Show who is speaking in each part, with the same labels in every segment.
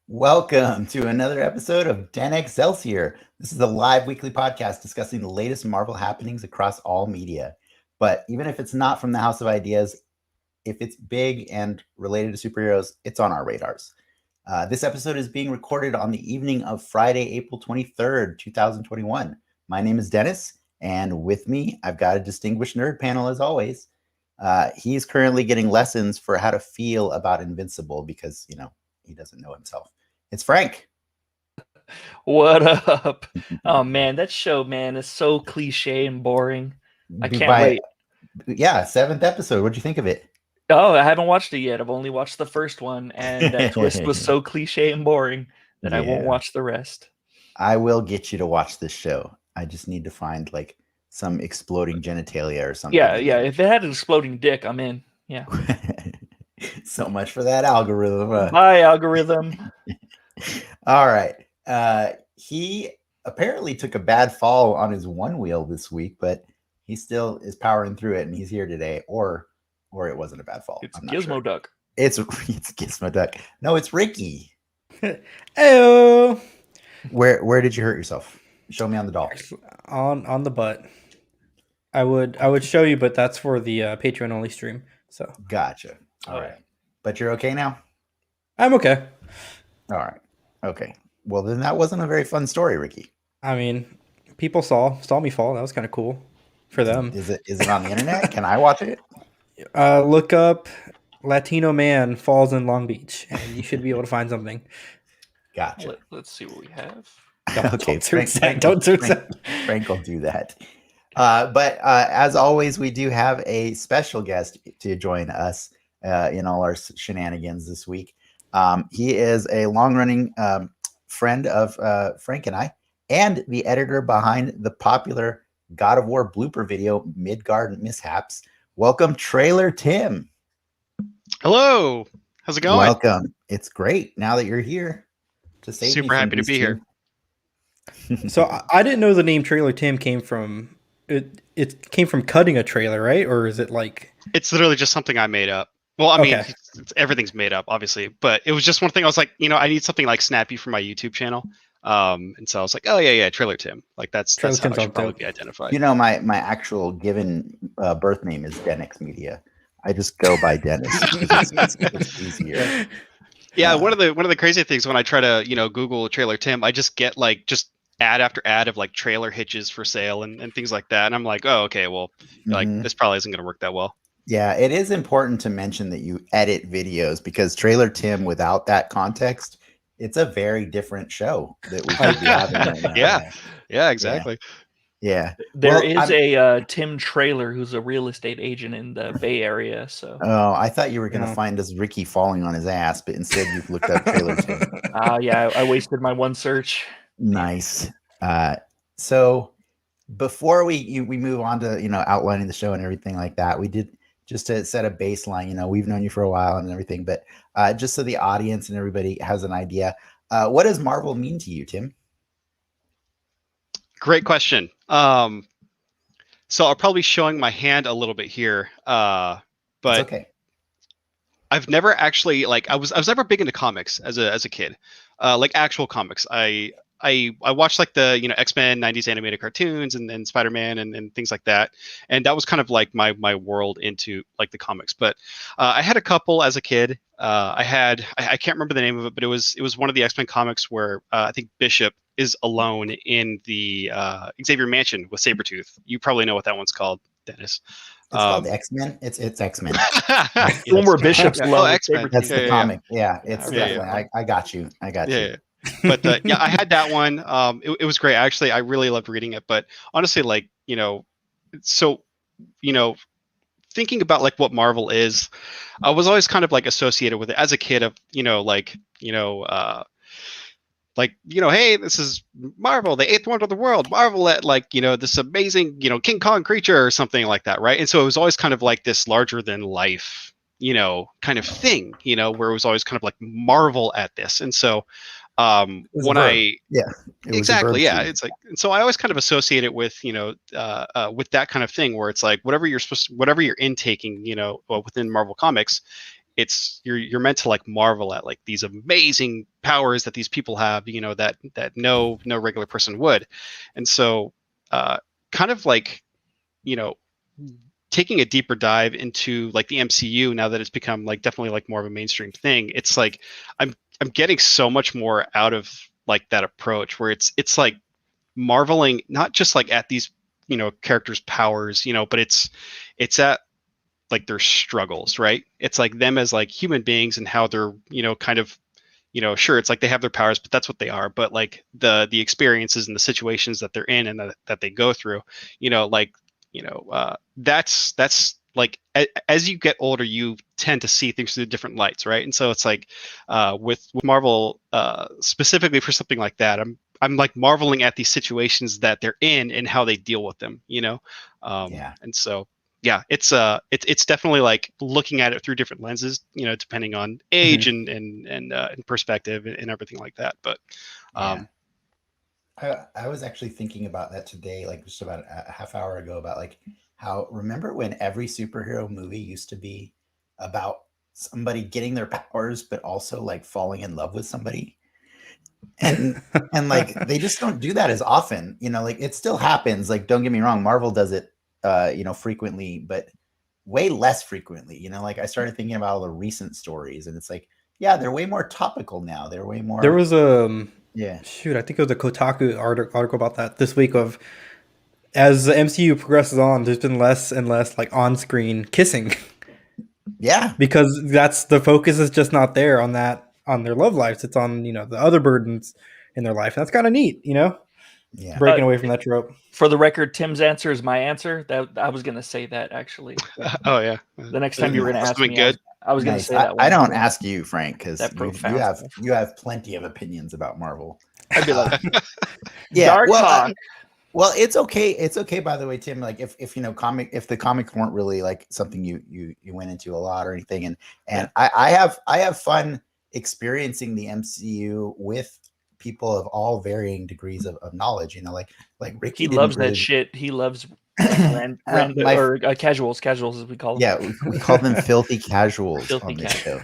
Speaker 1: Welcome to another episode of Den Excelsior. This is a live weekly podcast discussing the latest Marvel happenings across all media. But even if it's not from the House of Ideas, if it's big and related to superheroes, it's on our radars. This episode is being recorded on the evening of Friday, April 23rd, 2021. My name is Dennis, and with me, I've got a distinguished nerd panel as always. He's currently getting lessons for how to feel about Invincible because, he doesn't know himself. It's Frank.
Speaker 2: What up? Oh man, that show, man, is so cliche and boring. I can't wait.
Speaker 1: Yeah, 7th episode. What'd you think of it?
Speaker 2: Oh, I haven't watched it yet. I've only watched the first one, and that twist was so cliche and boring that I won't watch the rest.
Speaker 1: I will get you to watch this show. I just need to find like some exploding genitalia or something.
Speaker 2: Yeah. If it had an exploding dick, I'm in. Yeah.
Speaker 1: So much for that algorithm.
Speaker 2: Bye, algorithm.
Speaker 1: All right. He apparently took a bad fall on his one wheel this week, but he still is powering through it, and he's here today. Or it wasn't a bad fall.
Speaker 2: It's Gizmo Duck.
Speaker 1: It's Gizmo Duck. No, it's Ricky.
Speaker 3: Heyo.
Speaker 1: Where did you hurt yourself? Show me on the doll.
Speaker 3: On the butt. I would show you, but that's for the Patreon only stream. So
Speaker 1: gotcha. All right. But you're okay now?
Speaker 3: I'm okay.
Speaker 1: All right. Okay. Well, then that wasn't a very fun story, Ricky.
Speaker 3: I mean, people saw me fall. That was kind of cool for them.
Speaker 1: Is it on the internet? Can I watch it?
Speaker 3: Look up Latino man falls in Long Beach, and you should be able to find something.
Speaker 1: Gotcha.
Speaker 2: Let's see what we have.
Speaker 1: Okay.
Speaker 3: Don't do that.
Speaker 1: Frank will do that. But as always, we do have a special guest to join us in all our shenanigans this week. He is a long-running friend of Frank and I, and the editor behind the popular God of War blooper video, Midgard Mishaps. Welcome, Trailer Tim.
Speaker 4: Hello. How's it going?
Speaker 1: Welcome. It's great now that you're here.
Speaker 4: Super happy to be here.
Speaker 3: So I didn't know the name Trailer Tim came from. It came from cutting a trailer, right? Or is it like?
Speaker 4: It's literally just something I made up. Well, I mean, everything's made up, obviously, but it was just one thing. I was like, I need something like snappy for my YouTube channel, and so I was like, oh yeah, Trailer Tim. Like that's how I should probably be identified.
Speaker 1: My actual given birth name is Denix Media. I just go by Dennis. it's easier.
Speaker 4: Yeah, one of the crazy things when I try to Google Trailer Tim, I just get like ad after ad of like trailer hitches for sale and things like that, and I'm like, oh okay, well, like this probably isn't going to work that well.
Speaker 1: Yeah, it is important to mention that you edit videos because Trailer Tim, without that context, it's a very different show that we could be having right now.
Speaker 4: Yeah, exactly.
Speaker 1: Yeah.
Speaker 2: There is a Tim Trailer who's a real estate agent in the Bay Area. So.
Speaker 1: Oh, I thought you were going to find us Ricky falling on his ass, but instead you've looked up Trailer Tim.
Speaker 2: Yeah, I wasted my one search.
Speaker 1: Nice. So before we move on to outlining the show and everything like that, we did. Just to set a baseline, we've known you for a while and everything, but just so the audience and everybody has an idea, what does Marvel mean to you, Tim?
Speaker 4: Great question. So I'll probably be showing my hand a little bit here, but
Speaker 1: okay.
Speaker 4: I've never actually I was never big into comics as a kid, like actual comics. I watched like the X-Men 90s animated cartoons and Spider-Man and things like that, and that was kind of like my world into like the comics. But I had a couple as a kid. I can't remember the name of it, but it was one of the X-Men comics where I think Bishop is alone in the Xavier Mansion with Sabretooth. You probably know what that one's called, Dennis.
Speaker 1: It's called X-Men. It's X-Men.
Speaker 2: One where Bishop's alone.
Speaker 4: X-Men.
Speaker 1: That's the comic. Yeah, it's definitely. I got you.
Speaker 4: Yeah. But I had that one. It was great. Actually, I really loved reading it. But honestly, thinking about like what Marvel is, I was always kind of like associated with it as a kid of like, hey, this is Marvel, the eighth wonder of the world. Marvel at like, this amazing, King Kong creature or something like that, right? And so it was always kind of like this larger than life, kind of thing, where it was always kind of like marvel at this. And so when exactly, yeah, it's like, and so I always kind of associate it with, with that kind of thing where it's like whatever you're intaking, within Marvel Comics, it's you're meant to like marvel at like these amazing powers that these people have, that no regular person would. And so kind of like, taking a deeper dive into like the MCU now that it's become like definitely like more of a mainstream thing, it's like I'm getting so much more out of like that approach where it's like marveling not just like at these characters' powers, but it's at like their struggles, right? It's like them as like human beings and how they're kind of sure, it's like they have their powers, but that's what they are. But like the experiences and the situations that they're in and that they go through, that's like as you get older, you tend to see things through different lights, right? And so it's like with Marvel, specifically for something like that, I'm like marveling at these situations that they're in and how they deal with them, And so yeah, it's definitely like looking at it through different lenses, depending on age and perspective and everything like that. But
Speaker 1: I was actually thinking about that today, like just about a half hour ago, about like how, remember when every superhero movie used to be about somebody getting their powers, but also like falling in love with somebody? And like they just don't do that as often, like it still happens. Like, don't get me wrong, Marvel does it frequently, but way less frequently. Like I started thinking about all the recent stories, and it's like, yeah, they're way more topical now. They're way more.
Speaker 3: There was
Speaker 1: yeah.
Speaker 3: Shoot, I think it was a Kotaku article about that this week of as the MCU progresses on, there's been less and less like on-screen kissing.
Speaker 1: Yeah.
Speaker 3: Because that's the focus is just not there on their love lives. It's on, the other burdens in their life. And that's kind of neat,
Speaker 1: Yeah.
Speaker 3: Breaking away from that trope.
Speaker 2: For the record, Tim's answer is my answer. That I was going to say that actually.
Speaker 4: Oh yeah.
Speaker 2: The next time you were going to ask me,
Speaker 4: good.
Speaker 2: I was going to say that one.
Speaker 1: I don't ask you, Frank, because
Speaker 2: profound
Speaker 1: you have plenty of opinions about Marvel.
Speaker 2: I'd be like,
Speaker 1: yeah,
Speaker 2: dark talk.
Speaker 1: Well, it's okay. It's okay, by the way, Tim. Like if if the comics weren't really like something you went into a lot or anything, and I have fun experiencing the MCU with people of all varying degrees of knowledge. Like Ricky.
Speaker 2: He loves that shit. He loves casuals as we call them.
Speaker 1: Yeah, we call them filthy casuals on this show.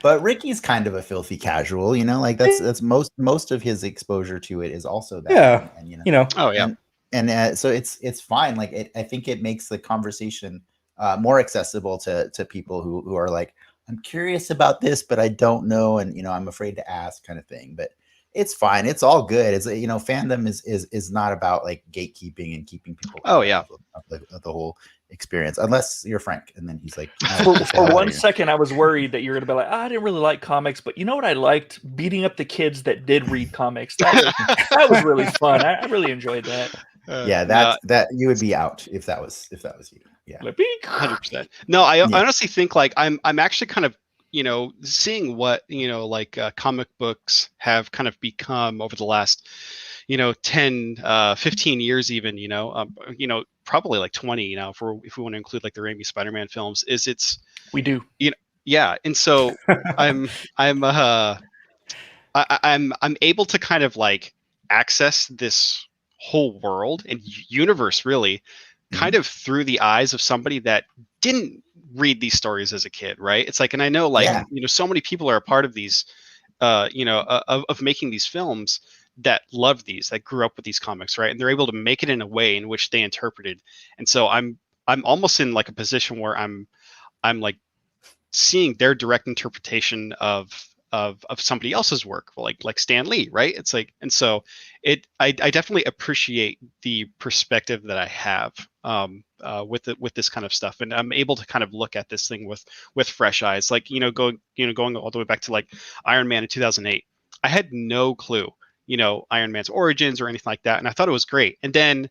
Speaker 1: But Ricky's kind of a filthy casual, like that's most of his exposure to it is also that.
Speaker 3: Yeah,
Speaker 1: and,
Speaker 4: oh yeah,
Speaker 1: and so it's fine. Like I think it makes the conversation more accessible to people who are like, I'm curious about this, but I don't know, and I'm afraid to ask, kind of thing. But it's fine. It's all good. It's fandom is not about like gatekeeping and keeping people.
Speaker 4: Oh yeah,
Speaker 1: of the whole experience, unless you're Frank, and then he's like.
Speaker 2: For one second, I was worried that you're gonna be like, I didn't really like comics, but you know what I liked? Beating up the kids that did read comics. That was really fun. I really enjoyed that.
Speaker 1: Yeah, that you would be out if that was you. Yeah,
Speaker 4: 100%. No, I honestly think like I'm actually kind of seeing what comic books have kind of become over the last 10 15 years even, probably like 20 now if we want to include like the Raimi Spider-Man films,
Speaker 2: we do.
Speaker 4: Yeah, and so I'm able to kind of like access this whole world and universe really kind of through the eyes of somebody that didn't read these stories as a kid, right? It's like, and I know like so many people are a part of these of making these films that love these, that grew up with these comics, right? And they're able to make it in a way in which they interpreted. And so I'm almost in like a position where I'm like seeing their direct interpretation of somebody else's work, like Stan Lee, right? It's like, and so I definitely appreciate the perspective that I have with this kind of stuff, and I'm able to kind of look at this thing with fresh eyes, like going all the way back to like Iron Man in 2008. I had no clue, Iron Man's origins or anything like that, and I thought it was great. And then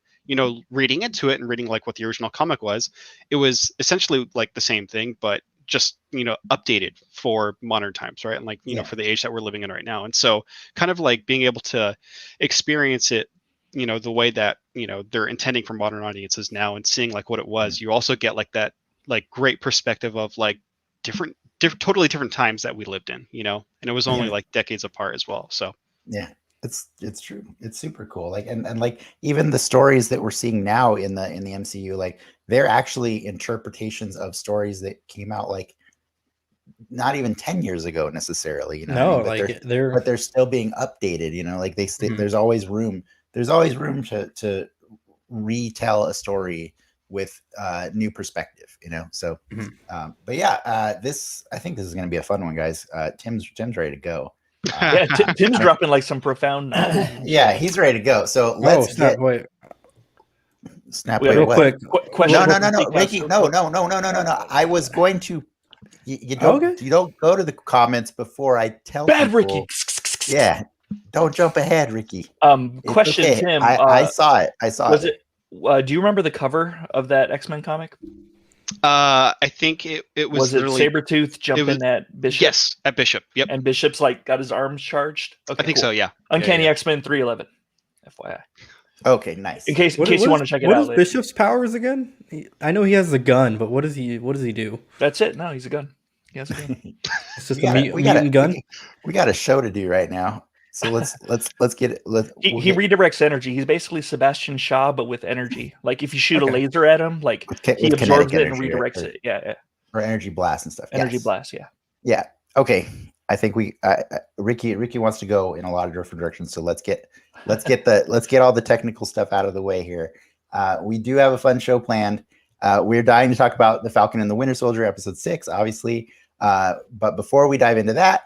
Speaker 4: reading into it and reading like what the original comic was, it was essentially like the same thing, but just updated for modern times, right? And like for the age that we're living in right now. And so kind of like being able to experience it the way that they're intending for modern audiences now, and seeing like what it was, you also get like that like great perspective of like different totally different times that we lived in, and it was only like decades apart as well. So
Speaker 1: yeah, it's true. It's super cool. Like and like even the stories that we're seeing now in the MCU, like they're actually interpretations of stories that came out like not even 10 years ago necessarily,
Speaker 3: No,
Speaker 1: but
Speaker 3: like
Speaker 1: they're still being updated, like they there's always room to retell a story with new perspective, so but yeah, I think this is going to be a fun one, guys. Tim's ready to go.
Speaker 2: Yeah, Tim's dropping like some profound knowledge.
Speaker 1: Yeah, he's ready to go. So let's
Speaker 3: snap,
Speaker 1: wait.
Speaker 3: Real quick.
Speaker 2: Question.
Speaker 1: No, Ricky, no. I was going to. You don't go to the comments before I tell
Speaker 2: Bad
Speaker 1: people.
Speaker 2: Ricky.
Speaker 1: Yeah, don't jump ahead, Ricky.
Speaker 2: Question,
Speaker 1: okay.
Speaker 2: Tim.
Speaker 1: I saw it.
Speaker 2: Do you remember the cover of that X-Men comic?
Speaker 4: I think it was
Speaker 2: it Sabretooth jumping at Bishop?
Speaker 4: Yes, at Bishop. Yep.
Speaker 2: And Bishop's like got his arms charged. Okay,
Speaker 4: I think so. Yeah.
Speaker 2: Uncanny X-Men 311. FYI.
Speaker 1: Okay, nice.
Speaker 2: In case you want to check it out.
Speaker 3: What is Bishop's powers again? I know he has the gun, but what does he do?
Speaker 2: That's it. No, he's a gun. He has a gun.
Speaker 3: It's just a mutant gun.
Speaker 1: We got a show to do right now. So let's get it.
Speaker 2: He redirects energy. He's basically Sebastian Shaw, but with energy. Like if you shoot a laser at him, like he absorbs it and redirects it. Yeah.
Speaker 1: Or energy blast and stuff.
Speaker 2: Energy blast. Yeah.
Speaker 1: Yeah. Okay. I think Ricky wants to go in a lot of different directions. So let's get all the technical stuff out of the way here. We do have a fun show planned. We're dying to talk about the Falcon and the Winter Soldier, episode 6, obviously. But before we dive into that,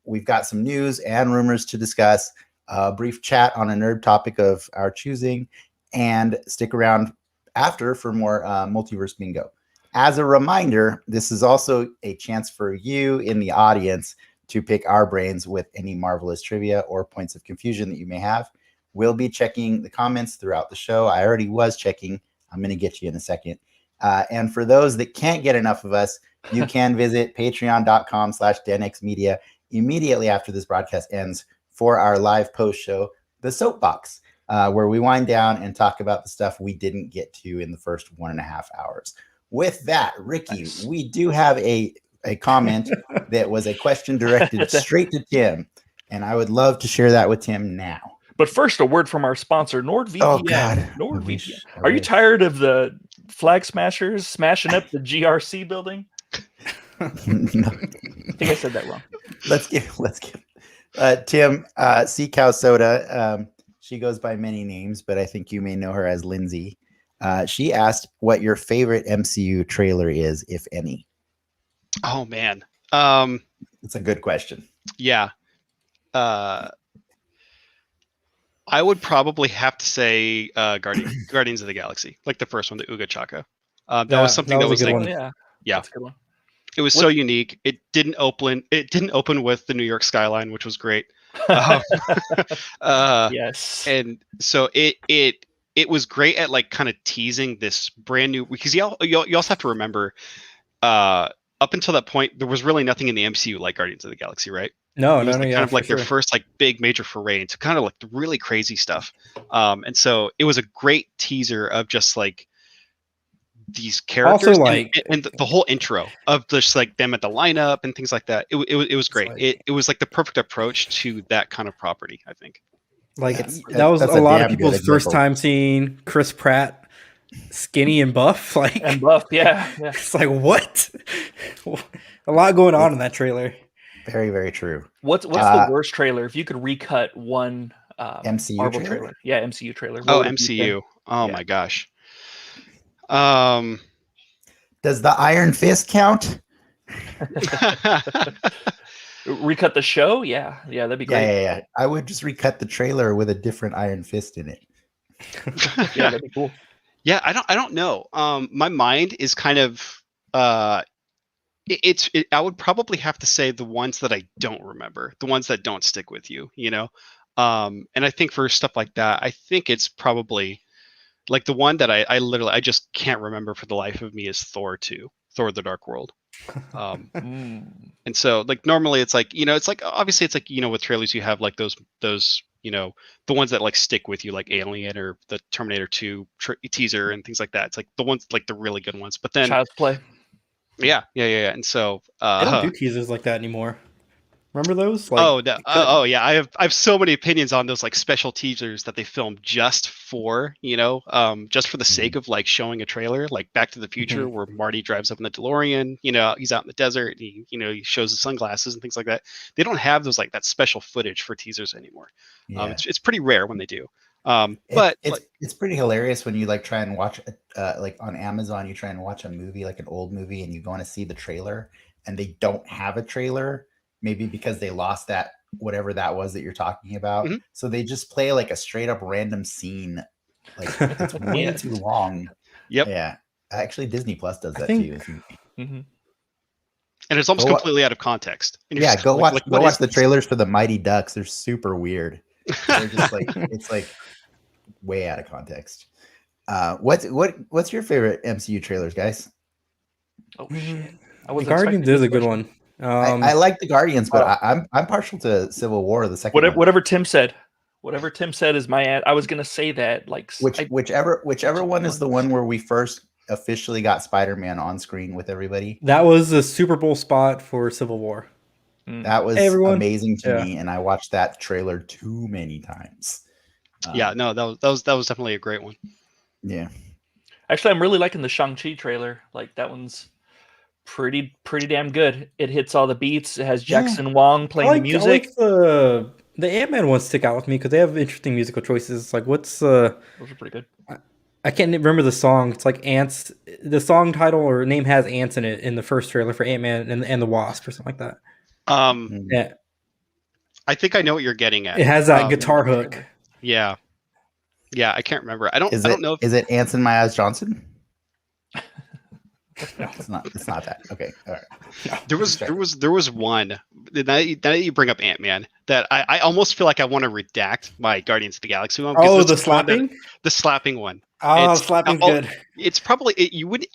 Speaker 1: we've got some news and rumors to discuss, a brief chat on a nerd topic of our choosing, and stick around after for more Multiverse Bingo. As a reminder, this is also a chance for you in the audience to pick our brains with any marvelous trivia or points of confusion that you may have. We'll be checking the comments throughout the show. I already was checking. I'm going to get you in a second. And for those that can't get enough of us, you can visit patreon.com/DenXmedia immediately after this broadcast ends for our live post show, The Soapbox, where we wind down and talk about the stuff we didn't get to in the first 1.5 hours. With that, Ricky, we do have a comment that was a question directed straight to Tim, and I would love to share that with Tim now.
Speaker 2: But first, a word from our sponsor, NordVPN.
Speaker 1: Oh, God.
Speaker 2: NordVPN. Are you tired of the flag smashers smashing up the GRC building?
Speaker 1: No.
Speaker 2: I think I said that wrong.
Speaker 1: Let's give Tim, Sea Cow Soda. She goes by many names, but I think you may know her as Lindsay. She asked what your favorite MCU trailer is, if any.
Speaker 4: Oh man,
Speaker 1: it's a good question.
Speaker 4: Yeah, I would probably have to say Guardians of the Galaxy, like the first one, the Uga Chaka. That was something that was like,
Speaker 2: one. Yeah, that's a good one.
Speaker 4: It was so unique. It didn't open with the New York skyline, which was great.
Speaker 2: Yes,
Speaker 4: and so it was great at like kind of teasing this brand new, because you also have to remember, up until that point, there was really nothing in the MCU like Guardians of the Galaxy, right?
Speaker 3: No,
Speaker 4: kind of like their first like big major foray into kind of like the really crazy stuff. And so it was a great teaser of just like these characters,
Speaker 3: also, like,
Speaker 4: and the whole intro of just like them at the lineup and things like that. It was great. It was like the perfect approach to that kind of property, I think.
Speaker 3: Like that was a lot of people's first time seeing Chris Pratt skinny and buff.
Speaker 2: Yeah.
Speaker 3: It's like, what? A lot going on in that trailer.
Speaker 1: Very, very true.
Speaker 2: What's the worst trailer? If you could recut one
Speaker 1: MCU
Speaker 2: Marvel trailer. Yeah, MCU trailer.
Speaker 4: Oh, MCU. Oh my gosh.
Speaker 1: Does the Iron Fist count?
Speaker 2: Recut the show? Yeah, that'd be great.
Speaker 1: Yeah. I would just recut the trailer with a different Iron Fist in it.
Speaker 2: Yeah, that'd be cool.
Speaker 4: Yeah, I don't know. My mind is kind of I would probably have to say the ones that I don't remember, the ones that don't stick with you, And I think for stuff like that, I think it's probably like the one that I literally just can't remember for the life of me is Thor 2, Thor: The Dark World. And so like normally it's like it's like obviously it's like with trailers you have like those the ones that like stick with you, like Alien or the Terminator 2 teaser and things like that. It's like the ones like the really good ones. But then
Speaker 2: Child's Play.
Speaker 4: yeah. And so
Speaker 3: They don't do teasers like that anymore. Remember those? Like,
Speaker 4: oh no, yeah, I have so many opinions on those like special teasers that they film just for just for the sake of like showing a trailer, like Back to the Future, where Marty drives up in the DeLorean, he's out in the desert, and he shows his sunglasses and things like that. They don't have those like that special footage for teasers anymore.
Speaker 1: Yeah.
Speaker 4: It's pretty rare when they do.
Speaker 1: But it's pretty hilarious when you like try and watch like on Amazon, you try and watch a movie, like an old movie, and you go to see the trailer, and they don't have a trailer. Maybe because they lost that whatever that was that you're talking about. So they just play like a straight up random scene. Like it's way too long.
Speaker 4: Yep.
Speaker 1: Yeah. Actually, Disney Plus does that too.
Speaker 4: And it's almost completely out of context.
Speaker 1: Yeah, go watch the trailers for the Mighty Ducks. They're super weird. They're just like it's like way out of context. What's your favorite MCU trailers, guys?
Speaker 2: Oh shit!
Speaker 3: Guardians is a good one.
Speaker 1: I like the Guardians, but I'm partial to Civil War, the second one.
Speaker 2: Whatever Tim said. Whatever Tim said is my ad. I was gonna say that. Like
Speaker 1: whichever one is the one where we first officially got Spider-Man on screen with everybody.
Speaker 3: That was the Super Bowl spot for Civil War.
Speaker 1: That was amazing to me, and I watched that trailer too many times.
Speaker 4: That was definitely a great one.
Speaker 1: Yeah.
Speaker 2: Actually, I'm really liking the Shang-Chi trailer. Like that one's pretty damn good. It hits all the beats. It has Jackson Wong playing the music.
Speaker 3: I like the Ant-Man ones stick out with me because they have interesting musical choices. Like those are
Speaker 2: pretty good.
Speaker 3: I can't remember the song. It's like Ants. The song title or name has ants in it in the first trailer for Ant-Man and the Wasp or something like that.
Speaker 4: Yeah. I think I know what you're getting at.
Speaker 3: It has that guitar hook.
Speaker 4: Yeah. Yeah, I can't remember. I don't know.
Speaker 1: Is it Ants in My Eyes Johnson? No, it's not that. Okay, all right. No,
Speaker 4: there was one that you bring up Ant-Man that I almost feel like I want to redact my Guardians of the Galaxy one.
Speaker 3: Oh, the slapping?
Speaker 4: The slapping one.
Speaker 3: Oh, slapping's good.
Speaker 4: It's probably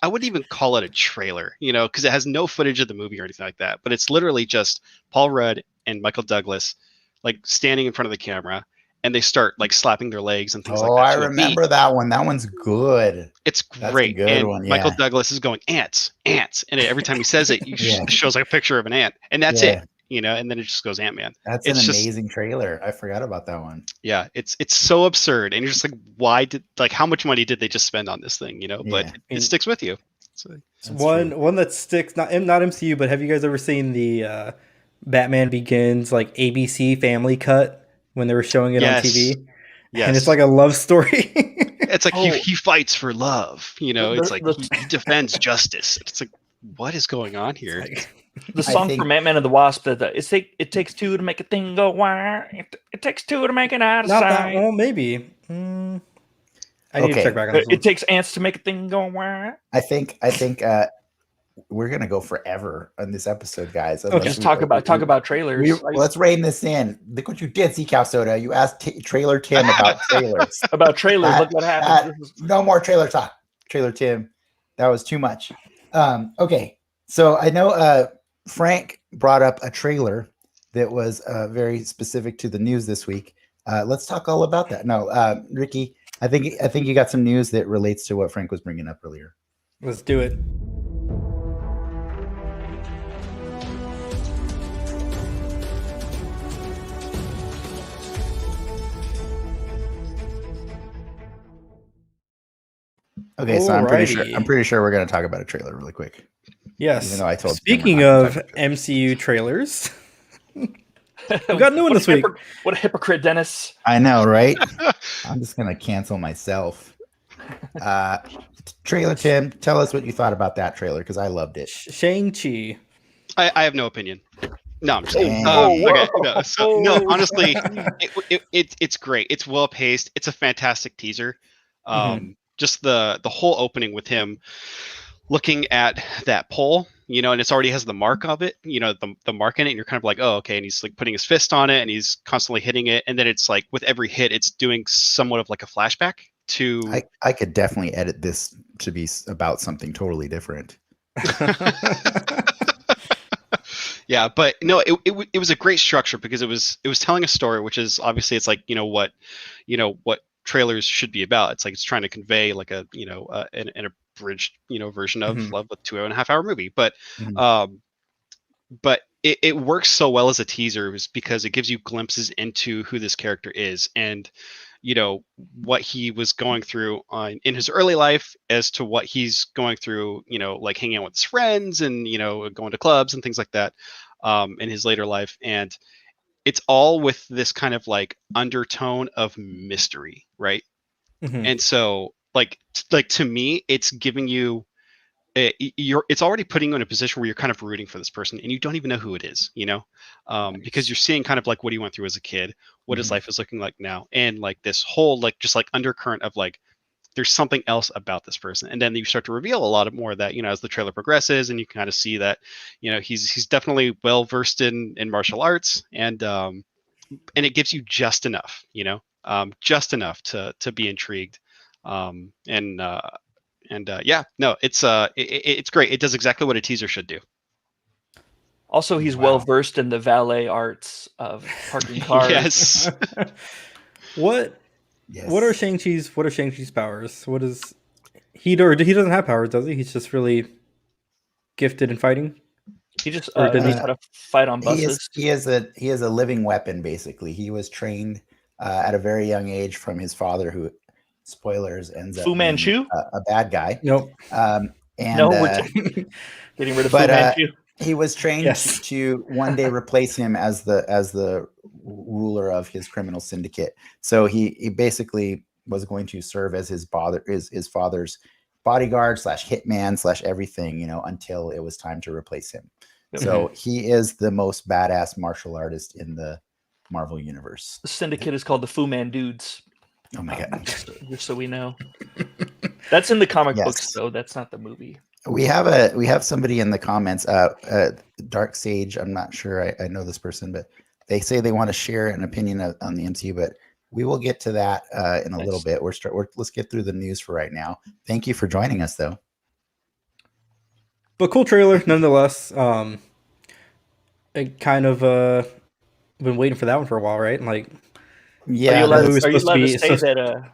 Speaker 4: I wouldn't even call it a trailer, because it has no footage of the movie or anything like that. But it's literally just Paul Rudd and Michael Douglas like standing in front of the camera. And they start like slapping their legs and things like that.
Speaker 1: Oh, I remember that one. That one's good.
Speaker 4: It's great. Michael Douglas is going ants, and every time he says it, he shows like a picture of an ant, and that's it. And then it just goes Ant-Man.
Speaker 1: That's an amazing trailer. I forgot about that one.
Speaker 4: Yeah, it's so absurd, and you're just like, how much money did they just spend on this thing? But it sticks with you.
Speaker 3: One that sticks, not MCU, but have you guys ever seen the Batman Begins like ABC Family cut? When they were showing it on TV. Yes. And it's like a love story.
Speaker 4: It's like he fights for love. It's like he defends justice. It's like, what is going on here?
Speaker 2: The song from Ant-Man and the Wasp, it takes two to make a thing go wire. It takes two to make it out of sight.
Speaker 3: Well, maybe. I need to check back on this one.
Speaker 2: It takes ants to make a thing go wire.
Speaker 1: I think we're gonna go forever on this episode, guys.
Speaker 2: Okay, just talk about trailers.
Speaker 1: Let's rein this in. Look what you did, Sea Cow Soda. You asked Trailer Tim about trailers.
Speaker 2: Look what happened.
Speaker 1: No more trailer talk. Trailer Tim. That was too much. Okay, so I know Frank brought up a trailer that was very specific to the news this week. Let's talk all about that. No, Ricky, I think you got some news that relates to what Frank was bringing up earlier.
Speaker 3: Let's do it.
Speaker 1: Okay, so I'm pretty sure we're going to talk about a trailer really quick.
Speaker 3: Yes.
Speaker 1: Even though I told
Speaker 3: Speaking of MCU trailers, we got a new one this week.
Speaker 2: What a hypocrite, Dennis.
Speaker 1: I know, right? I'm just going to cancel myself. Trailer Tim, tell us what you thought about that trailer because I loved it.
Speaker 3: ShangChi.
Speaker 4: I have no opinion. No, I'm just kidding. Okay, honestly, it's great. It's well paced. It's a fantastic teaser. Just the whole opening with him looking at that pole, and it's already has the mark of it, the mark in it, and you're kind of like, oh, okay, and he's like putting his fist on it and he's constantly hitting it, and then it's like with every hit it's doing somewhat of like a flashback to
Speaker 1: I could definitely edit this to be about something totally different.
Speaker 4: Yeah, but no, it was a great structure because it was telling a story, which is obviously it's like what trailers should be about. It's like it's trying to convey like a an abridged version of a 2.5 hour movie, but but it works so well as a teaser because it gives you glimpses into who this character is and what he was going through in his early life as to what he's going through, like hanging out with his friends and, going to clubs and things like that in his later life. And it's all with this kind of like undertone of mystery, right? And so like to me, it's giving you it's already putting you in a position where you're kind of rooting for this person and you don't even know who it is, because you're seeing kind of like what he went through as a kid, what his life is looking like now, and like this whole like just like undercurrent of like there's something else about this person. And then you start to reveal a lot of more of that, as the trailer progresses, and you kind of see that he's definitely well versed in martial arts, and it gives you just enough just enough to be intrigued. Yeah, no, it's great. It does exactly what a teaser should do.
Speaker 2: Also, he's well versed in the valet arts of parking cars.
Speaker 4: Yes.
Speaker 3: What are Shang-Chi's powers? What is he doesn't have powers, does he? He's just really gifted in fighting.
Speaker 2: He just knows how to fight on buses.
Speaker 1: He is a living weapon, basically. He was trained at a very young age from his father, who, spoilers, ends up
Speaker 2: Fu Manchu,
Speaker 1: a bad guy.
Speaker 3: Nope.
Speaker 1: We're
Speaker 2: getting rid of Fu Manchu.
Speaker 1: He was trained to one day replace him as the ruler of his criminal syndicate. So he basically was going to serve as his father's bodyguard / hitman / everything, until it was time to replace him. So he is the most badass martial artist in the Marvel universe.
Speaker 2: The syndicate is called the Fu Man Dudes.
Speaker 1: Oh my god!
Speaker 2: Just so we know, that's in the comic books, though. That's not the movie.
Speaker 1: We have somebody in the comments, Dark Sage. I'm not sure I know this person, but they say they want to share an opinion on the MCU, but we will get to that in a little bit. Let's get through the news for right now. Thank you for joining us, though.
Speaker 3: But cool trailer, nonetheless. It kind of been waiting for that one for a while, right? Like,
Speaker 1: yeah.
Speaker 2: Are you allowed to say that?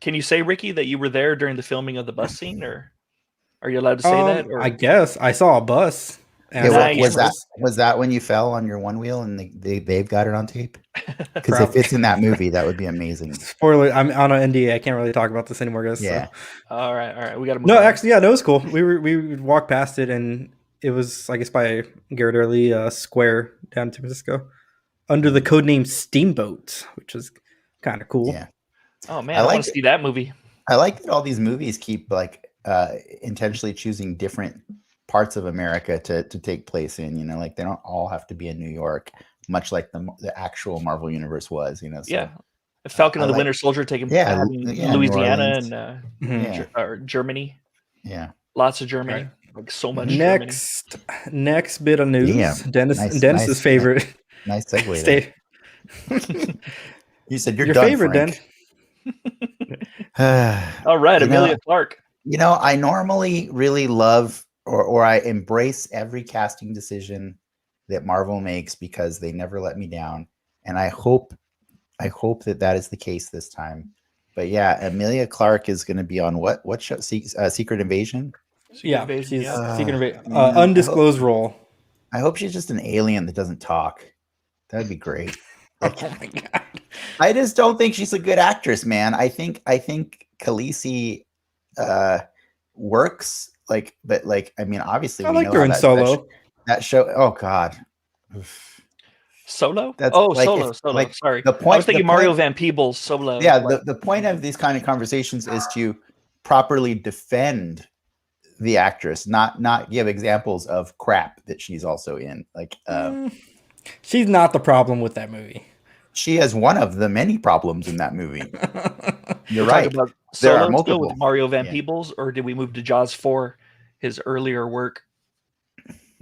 Speaker 2: Can you say, Ricky, that you were there during the filming of the bus scene, or are you allowed to say that? Or?
Speaker 3: I guess I saw a bus.
Speaker 1: Was that when you fell on your one wheel and they've got it on tape? Because if it's in that movie, that would be amazing.
Speaker 3: Spoiler: I'm on an NDA. I can't really talk about this anymore, guys.
Speaker 1: Yeah.
Speaker 3: So.
Speaker 2: All right. We got to move.
Speaker 3: No,
Speaker 2: on.
Speaker 3: actually, yeah, no, it was cool. We walked past it, and it was, I guess, by Garrett Early Square down in San Francisco, under the codename Steamboat, which was kind of cool.
Speaker 1: Yeah.
Speaker 2: Oh man, I want to see that movie.
Speaker 1: I like that all these movies keep like intentionally choosing different parts of America to take place in. Like they don't all have to be in New York, much like the actual Marvel universe was. So,
Speaker 2: yeah. Falcon and the Winter Soldier taking place in Louisiana and Germany.
Speaker 1: Yeah,
Speaker 2: lots of Germany. Right. Like so much.
Speaker 3: Next bit of news. Dennis's favorite.
Speaker 1: Nice segue. You said your
Speaker 3: favorite,
Speaker 1: Frank.
Speaker 3: Den.
Speaker 2: All right, Emilia Clarke.
Speaker 1: I normally really love or I embrace every casting decision that Marvel makes because they never let me down, and I hope that is the case this time. But yeah, Emilia Clarke is going to be on what show? Secret Invasion.
Speaker 3: Secret Invasion. Undisclosed role.
Speaker 1: I hope she's just an alien that doesn't talk. That'd be great.
Speaker 3: Oh my god!
Speaker 1: I just don't think she's a good actress, man. I think Khaleesi works, but I mean, obviously,
Speaker 3: I like her in Solo.
Speaker 1: That show. Oh god.
Speaker 2: Solo?
Speaker 1: Solo.
Speaker 2: Sorry.
Speaker 1: The point,
Speaker 2: I was thinking Mario Van Peebles Solo.
Speaker 1: Yeah, the point of these kind of conversations is to properly defend the actress, not give examples of crap that she's also in.
Speaker 3: She's not the problem with that movie.
Speaker 1: She has one of the many problems in that movie. You're
Speaker 2: right.
Speaker 1: About
Speaker 2: there are multiple. With Mario Van Peebles, or did we move to Jaws 4, his earlier work?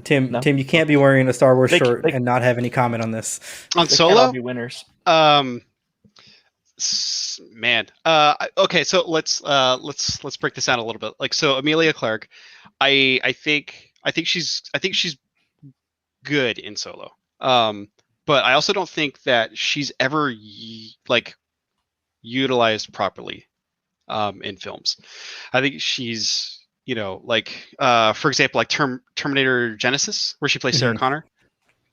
Speaker 3: Tim, you can't be wearing a Star Wars shirt and not have any comment on this.
Speaker 4: On Solo?
Speaker 2: Be winners.
Speaker 4: Man. Okay, so let's break this down a little bit. So Emilia Clarke, I think she's good in Solo. But I also don't think that she's ever like utilized properly in films. I think she's, like for example, like Terminator Genesis, where she plays Sarah Connor,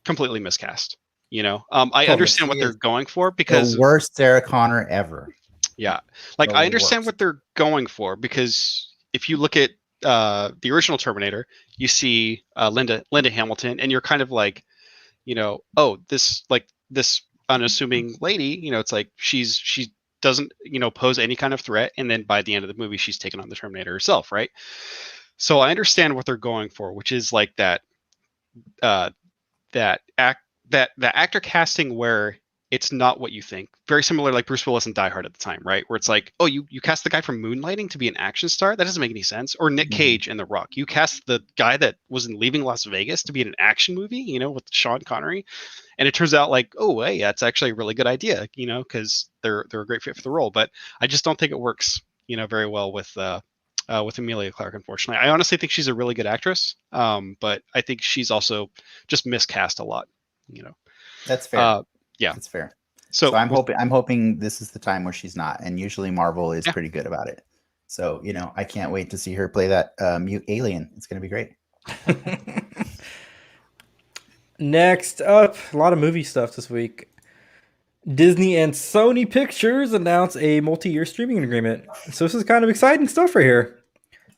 Speaker 4: completely miscast. I understand what they're going for because
Speaker 1: the worst Sarah Connor ever.
Speaker 4: Yeah, like I understand what they're going for because if you look at the original Terminator, you see Linda Hamilton, and you're kind of like, oh, this unassuming lady, it's like she doesn't pose any kind of threat, and then by the end of the movie she's taken on the Terminator herself, right? So I understand what they're going for, which is like that actor casting where it's not what you think. Very similar like Bruce Willis in Die Hard at the time, right? Where it's like, oh, you cast the guy from Moonlighting to be an action star? That doesn't make any sense. Or Nick Cage in The Rock. You cast the guy that was in Leaving Las Vegas to be in an action movie, with Sean Connery. And it turns out like, oh, hey, that's actually a really good idea, because they're a great fit for the role. But I just don't think it works, very well with Emilia Clarke, unfortunately. I honestly think she's a really good actress. But I think she's also just miscast a lot,
Speaker 1: That's fair.
Speaker 4: Yeah,
Speaker 1: that's fair.
Speaker 4: So
Speaker 1: I'm hoping this is the time where she's not, and usually Marvel is pretty good about it. So I can't wait to see her play that mute alien. It's going to be great.
Speaker 3: Next up, a lot of movie stuff this week. Disney and Sony Pictures announced a multi-year streaming agreement. So this is kind of exciting stuff right here.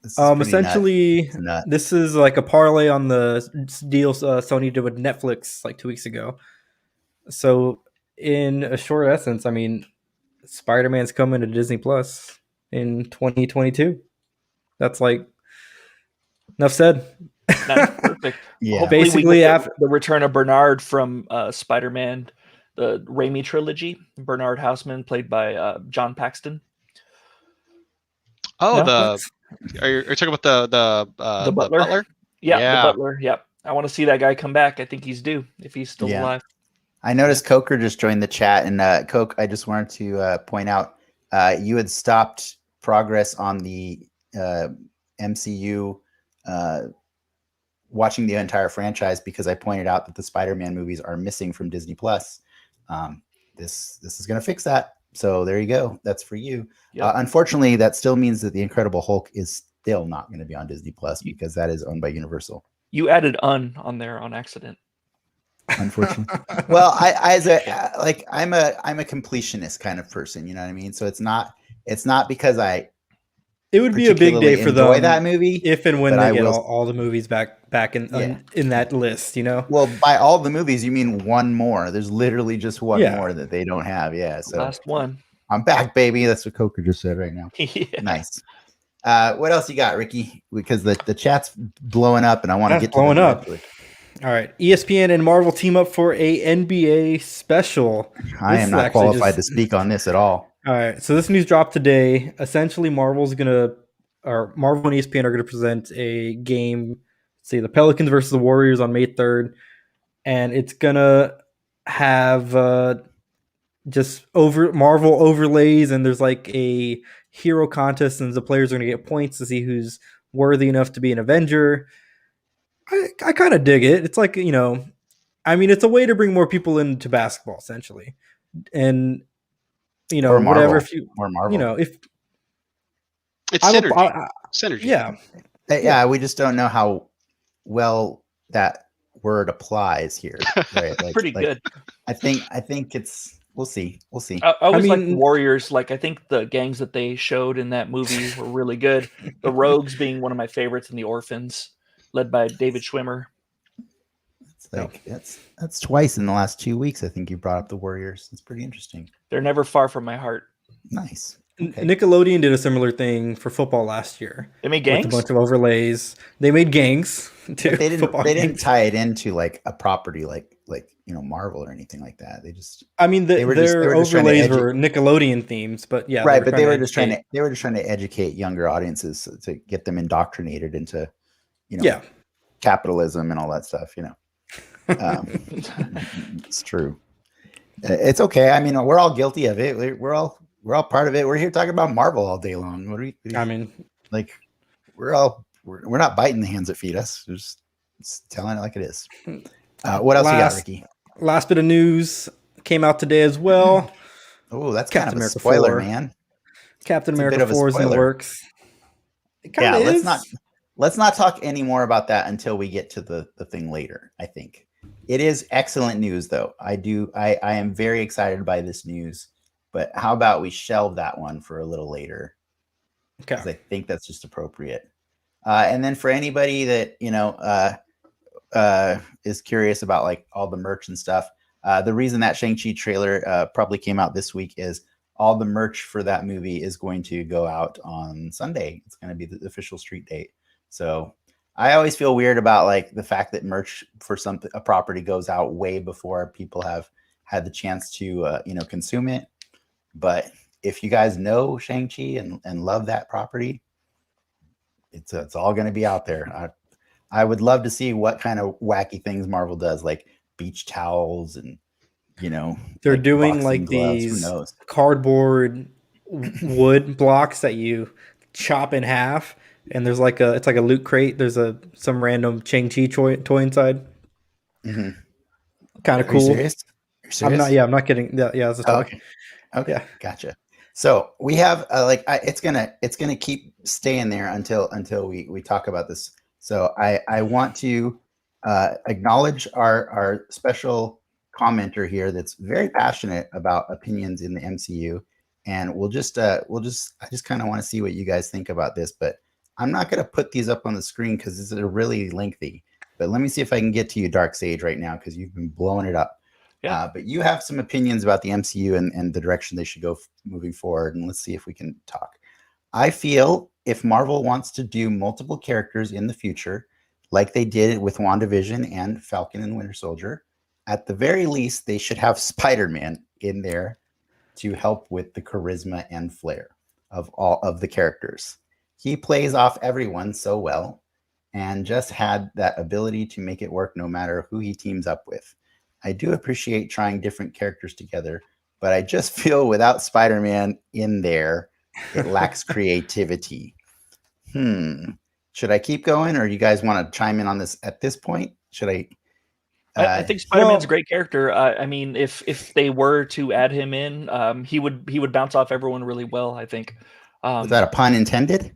Speaker 3: Essentially, this is like a parlay on the deal Sony did with Netflix like 2 weeks ago. So in a short essence, I mean, Spider-Man's coming to Disney Plus in 2022. That's like enough said.
Speaker 2: That's perfect.
Speaker 1: Yeah.
Speaker 2: Hopefully
Speaker 3: Basically,
Speaker 2: after the return of Bernard from Spider-Man, the Raimi trilogy, Bernard Houseman, played by John Paxton.
Speaker 4: Oh, no? Are you talking about the butler?
Speaker 2: Yeah, the butler. Yeah, I want to see that guy come back. I think he's due if he's still alive.
Speaker 1: I noticed Coker just joined the chat, and Coke, I just wanted to point out you had stopped progress on the MCU watching the entire franchise because I pointed out that the Spider-Man movies are missing from Disney Plus. This is going to fix that. So there you go. That's for you. Yep. Unfortunately, that still means that the Incredible Hulk is still not going to be on Disney Plus because that is owned by Universal.
Speaker 2: You added on there on accident.
Speaker 1: Unfortunately. Well, I'm a completionist kind of person, you know what I mean? So it's not because
Speaker 3: it would be a big day for them
Speaker 1: that movie
Speaker 3: if and when they get all the movies back in that list,
Speaker 1: Well, by all the movies, you mean one more. There's literally just one more that they don't have. Yeah. So
Speaker 2: last one.
Speaker 1: I'm back, baby. That's what Coker just said right now. Nice. What else you got, Ricky? Because the chat's blowing up and I want to get to
Speaker 3: blowing up. All right, ESPN and Marvel team up for a NBA special.
Speaker 1: I am not qualified to speak on this at all.
Speaker 3: All right, so this news dropped today. Essentially, Marvel and ESPN are gonna present a game. Say the Pelicans versus the Warriors on May 3rd, and it's gonna have just Marvel overlays, and there's like a hero contest, and the players are gonna get points to see who's worthy enough to be an Avenger. I kind of dig it. It's like, it's a way to bring more people into basketball, essentially. And, whatever, if you,
Speaker 1: more Marvel.
Speaker 3: If
Speaker 4: it's synergy.
Speaker 3: Yeah.
Speaker 1: Yeah. We just don't know how well that word applies here. Right?
Speaker 2: Pretty good.
Speaker 1: I think we'll see.
Speaker 2: I always like the Warriors. Like, I think the gangs that they showed in that movie were really good. The Rogues being one of my favorites, and the Orphans, led by David Schwimmer.
Speaker 1: That's twice in the last 2 weeks. I think you brought up the Warriors. It's pretty interesting.
Speaker 2: They're never far from my heart.
Speaker 1: Nice.
Speaker 3: Okay. Nickelodeon did a similar thing for football last year.
Speaker 2: They made gangs?
Speaker 3: With a bunch of overlays. They made gangs too.
Speaker 1: They didn't tie it into like a property like Marvel or anything like that. They just
Speaker 3: their overlays were Nickelodeon themes, but yeah.
Speaker 1: Right, but they were just trying to educate younger audiences to get them indoctrinated into capitalism and all that stuff, It's true. It's okay. I mean, we're all guilty of it. We're all part of it. We're here talking about Marvel all day long. We're all we're not biting the hands that feed us. We're just telling it like it is. What else you got, Ricky?
Speaker 3: Last bit of news came out today as well.
Speaker 1: Oh, that's Captain America spoiler, 4. Man.
Speaker 3: Captain America 4 is in the works.
Speaker 1: It kind of is. Let's not talk any more about that until we get to the thing later. I think it is excellent news, though. I am very excited by this news. But how about we shelve that one for a little later?
Speaker 3: Okay.
Speaker 1: Because I think that's just appropriate. And then for anybody that is curious about like all the merch and stuff, the reason that ShangChi trailer probably came out this week is all the merch for that movie is going to go out on Sunday. It's going to be the official street date. So I always feel weird about like the fact that merch for a property goes out way before people have had the chance to consume it. But if you guys know Shang-Chi and love that property, it's all going to be out there. I would love to see what kind of wacky things Marvel does, like beach towels and,
Speaker 3: they're
Speaker 1: like
Speaker 3: doing like
Speaker 1: gloves.
Speaker 3: these cardboard wood blocks that you chop in half. And there's it's like a loot crate. There's some random Shang-Chi toy inside.
Speaker 1: Mm-hmm.
Speaker 3: Kind of cool.
Speaker 1: Serious?
Speaker 3: I'm not kidding. Yeah, that's a toy.
Speaker 1: Okay, yeah. Gotcha. So we have it's gonna keep staying there until we talk about this. So I want to acknowledge our special commenter here that's very passionate about opinions in the MCU, and I just kind of want to see what you guys think about this, but I'm not going to put these up on the screen because this is really lengthy. But let me see if I can get to you, Dark Sage, right now because you've been blowing it up.
Speaker 2: Yeah.
Speaker 1: But you have some opinions about the MCU and the direction they should go moving forward, and let's see if we can talk. I feel if Marvel wants to do multiple characters in the future, like they did with WandaVision and Falcon and Winter Soldier, at the very least, they should have Spider-Man in there to help with the charisma and flair of all of the characters. He plays off everyone so well and just had that ability to make it work no matter who he teams up with. I do appreciate trying different characters together, but I just feel without Spider-Man in there, it lacks creativity. Should I keep going, or you guys want to chime in on this at this point? Should I?
Speaker 2: I think Spider-Man's a great character. I mean, if they were to add him in, he would bounce off everyone really well. I think.
Speaker 1: Was that a pun intended?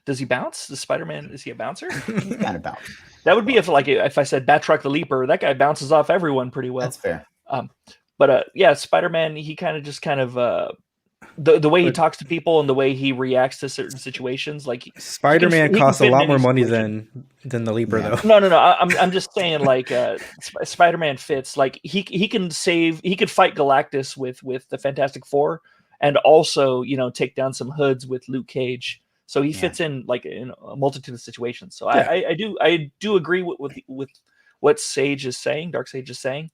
Speaker 2: Does he bounce? Is Spider-Man? Is he a bouncer?
Speaker 1: He's kind of bounce.
Speaker 2: That would be if I said Batroc the Leaper, that guy bounces off everyone pretty well.
Speaker 1: That's fair.
Speaker 2: But Spider-Man, he kind of the way he talks to people and the way he reacts to certain situations, like
Speaker 3: Spider-Man costs a lot more money than the Leaper, though.
Speaker 2: No. I'm just saying, like Spider-Man fits. Like he could fight Galactus with the Fantastic Four, and also take down some hoods with Luke Cage. So he fits in like in a multitude of situations. So I do agree with what Sage is saying, Dark Sage is saying,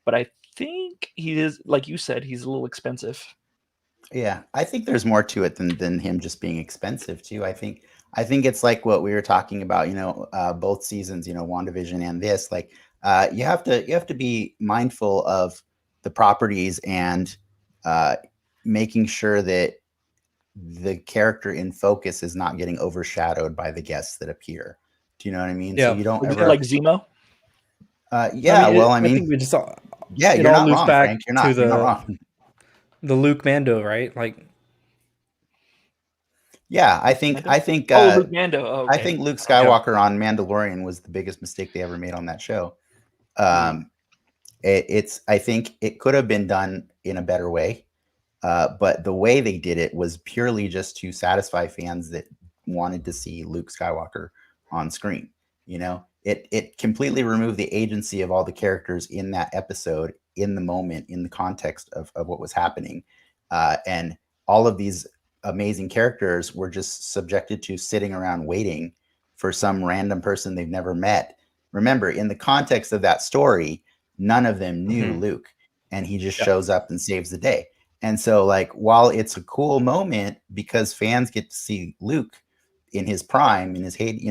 Speaker 2: but I think he is, like you said, he's a little expensive.
Speaker 1: Yeah, I think there's more to it than him just being expensive too. I think it's like what we were talking about, both seasons, WandaVision and this. Like, you have to be mindful of the properties and making sure that the character in focus is not getting overshadowed by the guests that appear. Do you know what I mean?
Speaker 3: Yeah.
Speaker 1: So you don't ever
Speaker 2: like Zemo.
Speaker 3: I think we just
Speaker 1: yeah, you're not wrong, Frank. You're not wrong.
Speaker 3: The Luke Mando, right? Like,
Speaker 1: yeah, I think
Speaker 2: Luke Mando. Oh, okay.
Speaker 1: I think Luke Skywalker on Mandalorian was the biggest mistake they ever made on that show. I think it could have been done in a better way, but the way they did it was purely just to satisfy fans that wanted to see Luke Skywalker on screen. It completely removed the agency of all the characters in that episode, in the moment, in the context of what was happening. And all of these amazing characters were just subjected to sitting around waiting for some random person they've never met. Remember, in the context of that story, none of them knew Luke, and he just shows up and saves the day. And so, like, while it's a cool moment because fans get to see Luke in his prime, in his hate,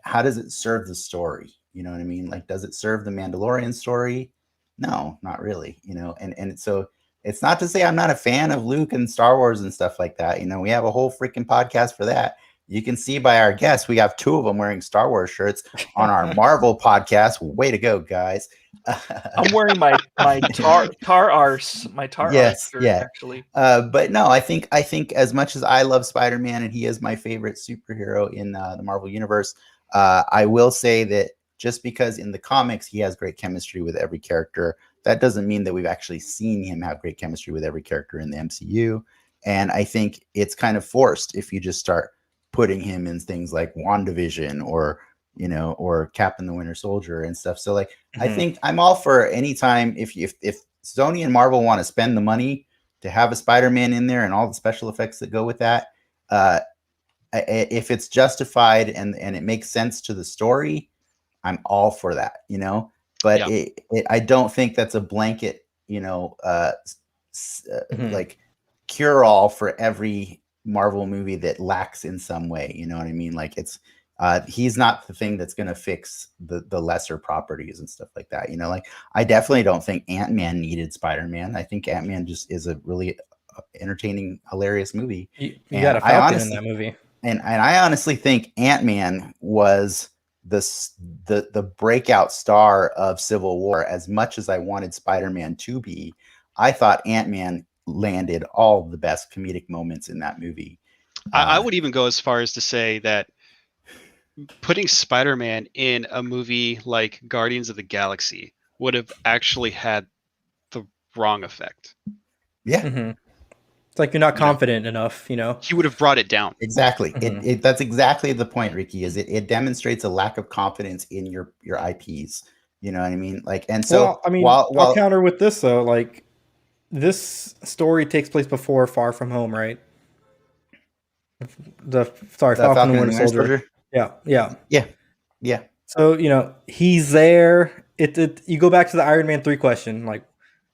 Speaker 1: how does it serve the story? You know what I mean? Like, does it serve the Mandalorian story? No, not really. And so it's not to say I'm not a fan of Luke and Star Wars and stuff like that. You know, we have a whole freaking podcast for that. You can see by our guests, we have 2 of them wearing Star Wars shirts on our Marvel podcast. Way to go, guys.
Speaker 2: I'm wearing my tar arse
Speaker 1: yes,
Speaker 2: shirt,
Speaker 1: yeah.
Speaker 2: actually.
Speaker 1: But no, I think as much as I love Spider-Man and he is my favorite superhero in the Marvel universe, I will say that just because in the comics he has great chemistry with every character, that doesn't mean that we've actually seen him have great chemistry with every character in the MCU. And I think it's kind of forced if you just start putting him in things like WandaVision or, you know, or Captain the Winter Soldier and stuff. So like, I think I'm all for any time if Sony and Marvel want to spend the money to have a Spider-Man in there and all the special effects that go with that, if it's justified and it makes sense to the story, I'm all for that, you know. But I don't think that's a blanket, you know, like cure all for every Marvel movie that lacks in some way. You know what I mean? Like it's he's not the thing that's going to fix the lesser properties and stuff like that. You know, like I definitely don't think Ant-Man needed Spider-Man. I think Ant-Man just is a really entertaining, hilarious movie.
Speaker 3: You got a Falcon in that movie.
Speaker 1: And I honestly think Ant-Man was the breakout star of Civil War. As much as I wanted Spider-Man to be, I thought Ant-Man landed all the best comedic moments in that movie.
Speaker 4: I would even go as far as to say that putting Spider-Man in a movie like Guardians of the Galaxy would have actually had the wrong effect.
Speaker 1: Yeah.
Speaker 3: It's like you're not confident enough, you know.
Speaker 4: He would have brought it down.
Speaker 1: Exactly. That's exactly the point, Ricky. Is it demonstrates a lack of confidence in your IPs. You know what I mean? Like, and so
Speaker 3: well, I mean, I'll counter with this though. Like, this story takes place before Far From Home, right? Falcon and Winter Soldier. Yeah. So you know he's there. You go back to the Iron Man 3 question, like,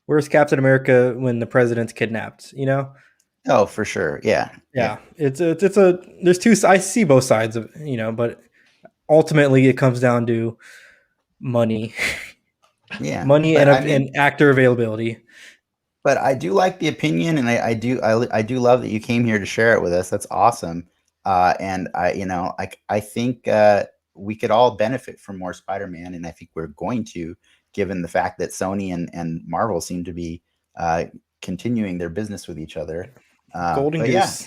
Speaker 3: where's Captain America when the president's kidnapped? You know.
Speaker 1: Oh, for sure. Yeah.
Speaker 3: It's there's two. I see both sides of, you know, but ultimately it comes down to money.
Speaker 1: Yeah.
Speaker 3: Money and actor availability.
Speaker 1: But I do like the opinion, and I do love that you came here to share it with us. That's awesome. And I think we could all benefit from more Spider-Man, and I think we're going to, given the fact that Sony and Marvel seem to be continuing their business with each other.
Speaker 3: Golden Goose.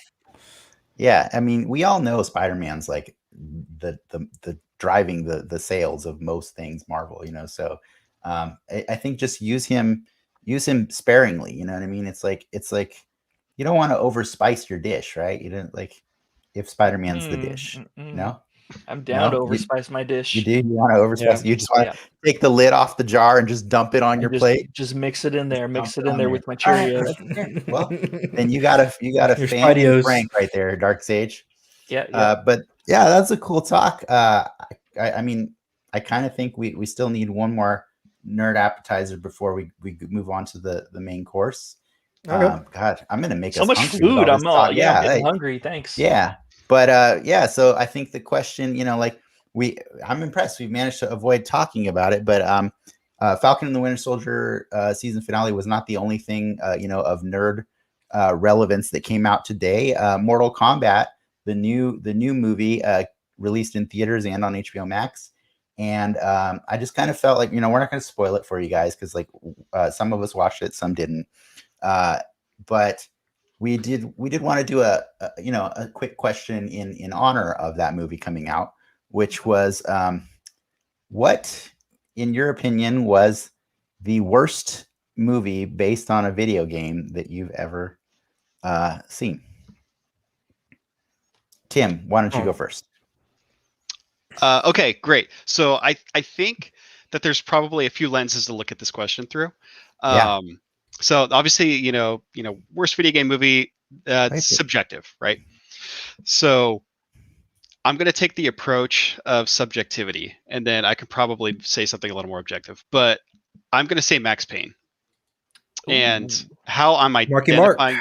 Speaker 1: Yeah. I mean, we all know Spider-Man's like the driving the sales of most things Marvel, you know. So I think just use him sparingly. You know what I mean? It's like you don't want to overspice your dish, right? You don't, like, if Spider-Man's the dish, no.
Speaker 2: I'm down to overspice my dish.
Speaker 1: You do? You want to overspice? You just want to take the lid off the jar and just dump it on your plate?
Speaker 2: Just mix it in there. Mix it in there with my Cheerios.
Speaker 1: Right. Well, then you got a fan Frank right there, Dark Sage.
Speaker 2: Yeah.
Speaker 1: But yeah, that's a cool talk. I mean, I kind of think we still need one more nerd appetizer before we move on to the main course.
Speaker 3: Okay.
Speaker 1: God, I'm gonna make
Speaker 2: so much food. I'm getting hungry. Thanks.
Speaker 1: Yeah. But so I think the question, you know, like I'm impressed. We've managed to avoid talking about it, but Falcon and the Winter Soldier season finale was not the only thing, you know, of nerd relevance that came out today. Mortal Kombat, the new movie, released in theaters and on HBO Max. And I just kind of felt like, you know, we're not going to spoil it for you guys because, like, some of us watched it, some didn't. But we did want to do a quick question in honor of that movie coming out, which was what, in your opinion, was the worst movie based on a video game that you've ever seen? Tim, why don't you go first?
Speaker 4: Okay, great. So I think that there's probably a few lenses to look at this question through. So obviously, you know, worst video game movie, it's subjective, right? So I'm going to take the approach of subjectivity, and then I could probably say something a little more objective. But I'm going to say Max Payne. Ooh. And how I'm identifying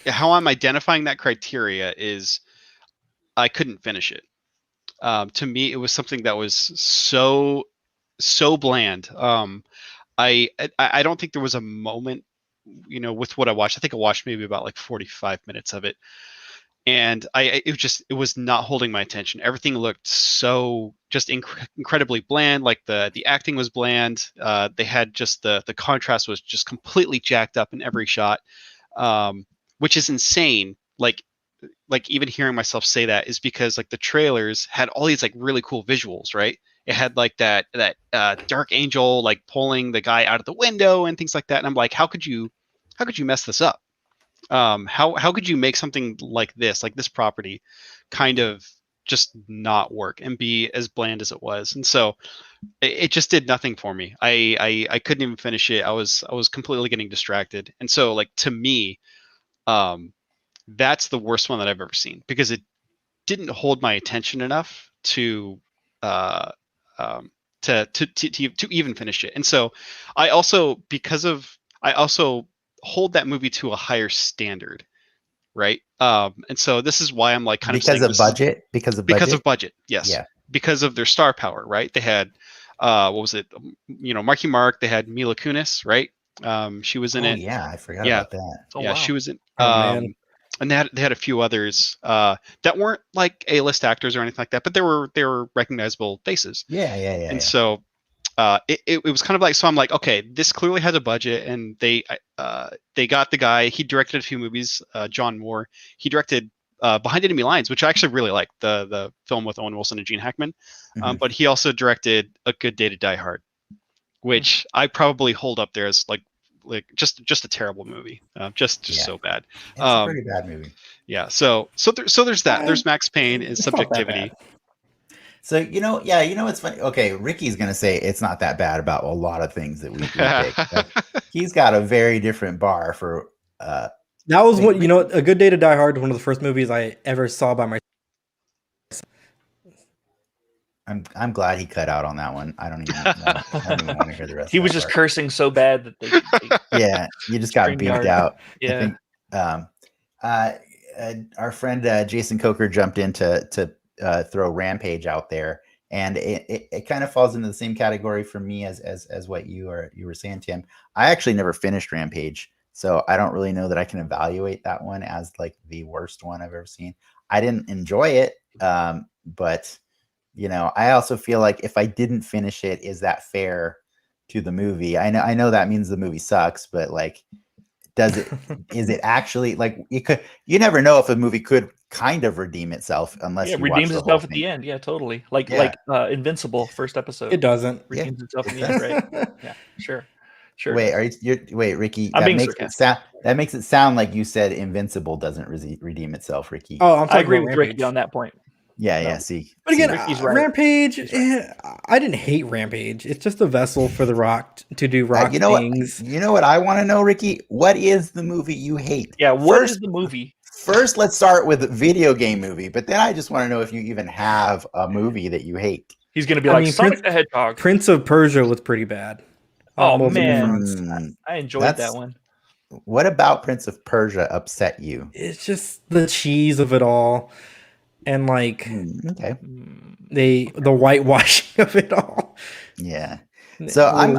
Speaker 4: that criteria is I couldn't finish it. To me, it was something that was so bland. I don't think there was a moment with what I watched, I think I watched maybe about like 45 minutes of it. And it was not holding my attention. Everything looked so just incredibly bland. Like the acting was bland. They had just the contrast was just completely jacked up in every shot, which is insane. Like even hearing myself say that is because like the trailers had all these like really cool visuals, right? It had like that dark angel like pulling the guy out of the window and things like that. And I'm like, how could you mess this up? How could you make something like this property kind of just not work and be as bland as it was? And so it just did nothing for me. I couldn't even finish it. I was completely getting distracted. And so like to me, that's the worst one that I've ever seen, because it didn't hold my attention enough to even finish it. And so I also hold that movie to a higher standard, right? And so this is why I'm like kind
Speaker 1: because
Speaker 4: of
Speaker 1: of budget, because of budget,
Speaker 4: yes,
Speaker 1: yeah,
Speaker 4: because of their star power, right? They had what was it? Marky Mark. They had Mila Kunis, right? She was in it.
Speaker 1: Yeah, I forgot about that.
Speaker 2: Oh,
Speaker 4: yeah,
Speaker 2: wow.
Speaker 4: she was in.
Speaker 3: Man.
Speaker 4: And they had a few others that weren't like A-list actors or anything like that, but they were recognizable faces.
Speaker 1: Yeah.
Speaker 4: And so it was kind of like, so I'm like, okay, this clearly has a budget, and they got the guy. He directed a few movies. John Moore. He directed Behind Enemy Lines, which I actually really like, the film with Owen Wilson and Gene Hackman. But he also directed A Good Day to Die Hard, which I probably hold up there as like just a terrible movie, just so bad.
Speaker 1: It's a pretty bad movie.
Speaker 4: Yeah. So there's that. There's Max Payne and subjectivity.
Speaker 1: So what's funny? Okay, Ricky's gonna say it's not that bad about a lot of things that we pick. He's got a very different bar for.
Speaker 3: That was what A Good Day to Die Hard, one of the first movies I ever saw by myself.
Speaker 1: I'm glad he cut out on that one. I don't even want to hear the rest.
Speaker 2: He was just cursing so bad that they
Speaker 1: yeah, you just got beamed out.
Speaker 2: Yeah.
Speaker 1: I think, our friend Jason Coker jumped in to throw Rampage out there, and it kind of falls into the same category for me as what you were saying, Tim. I actually never finished Rampage, so I don't really know that I can evaluate that one as like the worst one I've ever seen. I didn't enjoy it, but I also feel like if I didn't finish it, is that fair to the movie? I know that means the movie sucks, but like, is it actually like you never know if a movie could kind of redeem itself unless
Speaker 2: it
Speaker 1: you
Speaker 2: redeems
Speaker 1: watch
Speaker 2: itself at the end. Yeah, totally. Like Invincible first episode.
Speaker 3: It doesn't
Speaker 2: redeems itself in the end, right? Yeah, sure.
Speaker 1: Wait, Ricky? That makes it sound like you said Invincible doesn't redeem itself, Ricky.
Speaker 3: Oh,
Speaker 2: I agree with Ricky on that point.
Speaker 1: Yeah. See,
Speaker 3: but again,
Speaker 2: right.
Speaker 3: Rampage. I didn't hate Rampage. It's just a vessel for The Rock to do rock things.
Speaker 1: You know what I want to know, Ricky? What is the movie you hate?
Speaker 2: Yeah, what is the movie?
Speaker 1: First, let's start with a video game movie, but then I just want to know if you even have a movie that you hate.
Speaker 2: He's going to be Sonic the Hedgehog.
Speaker 3: Prince of Persia was pretty bad.
Speaker 2: Oh man, I enjoyed that one.
Speaker 1: What about Prince of Persia upset you?
Speaker 3: It's just the cheese of it all. And like the whitewashing of it all.
Speaker 1: Yeah. So I'm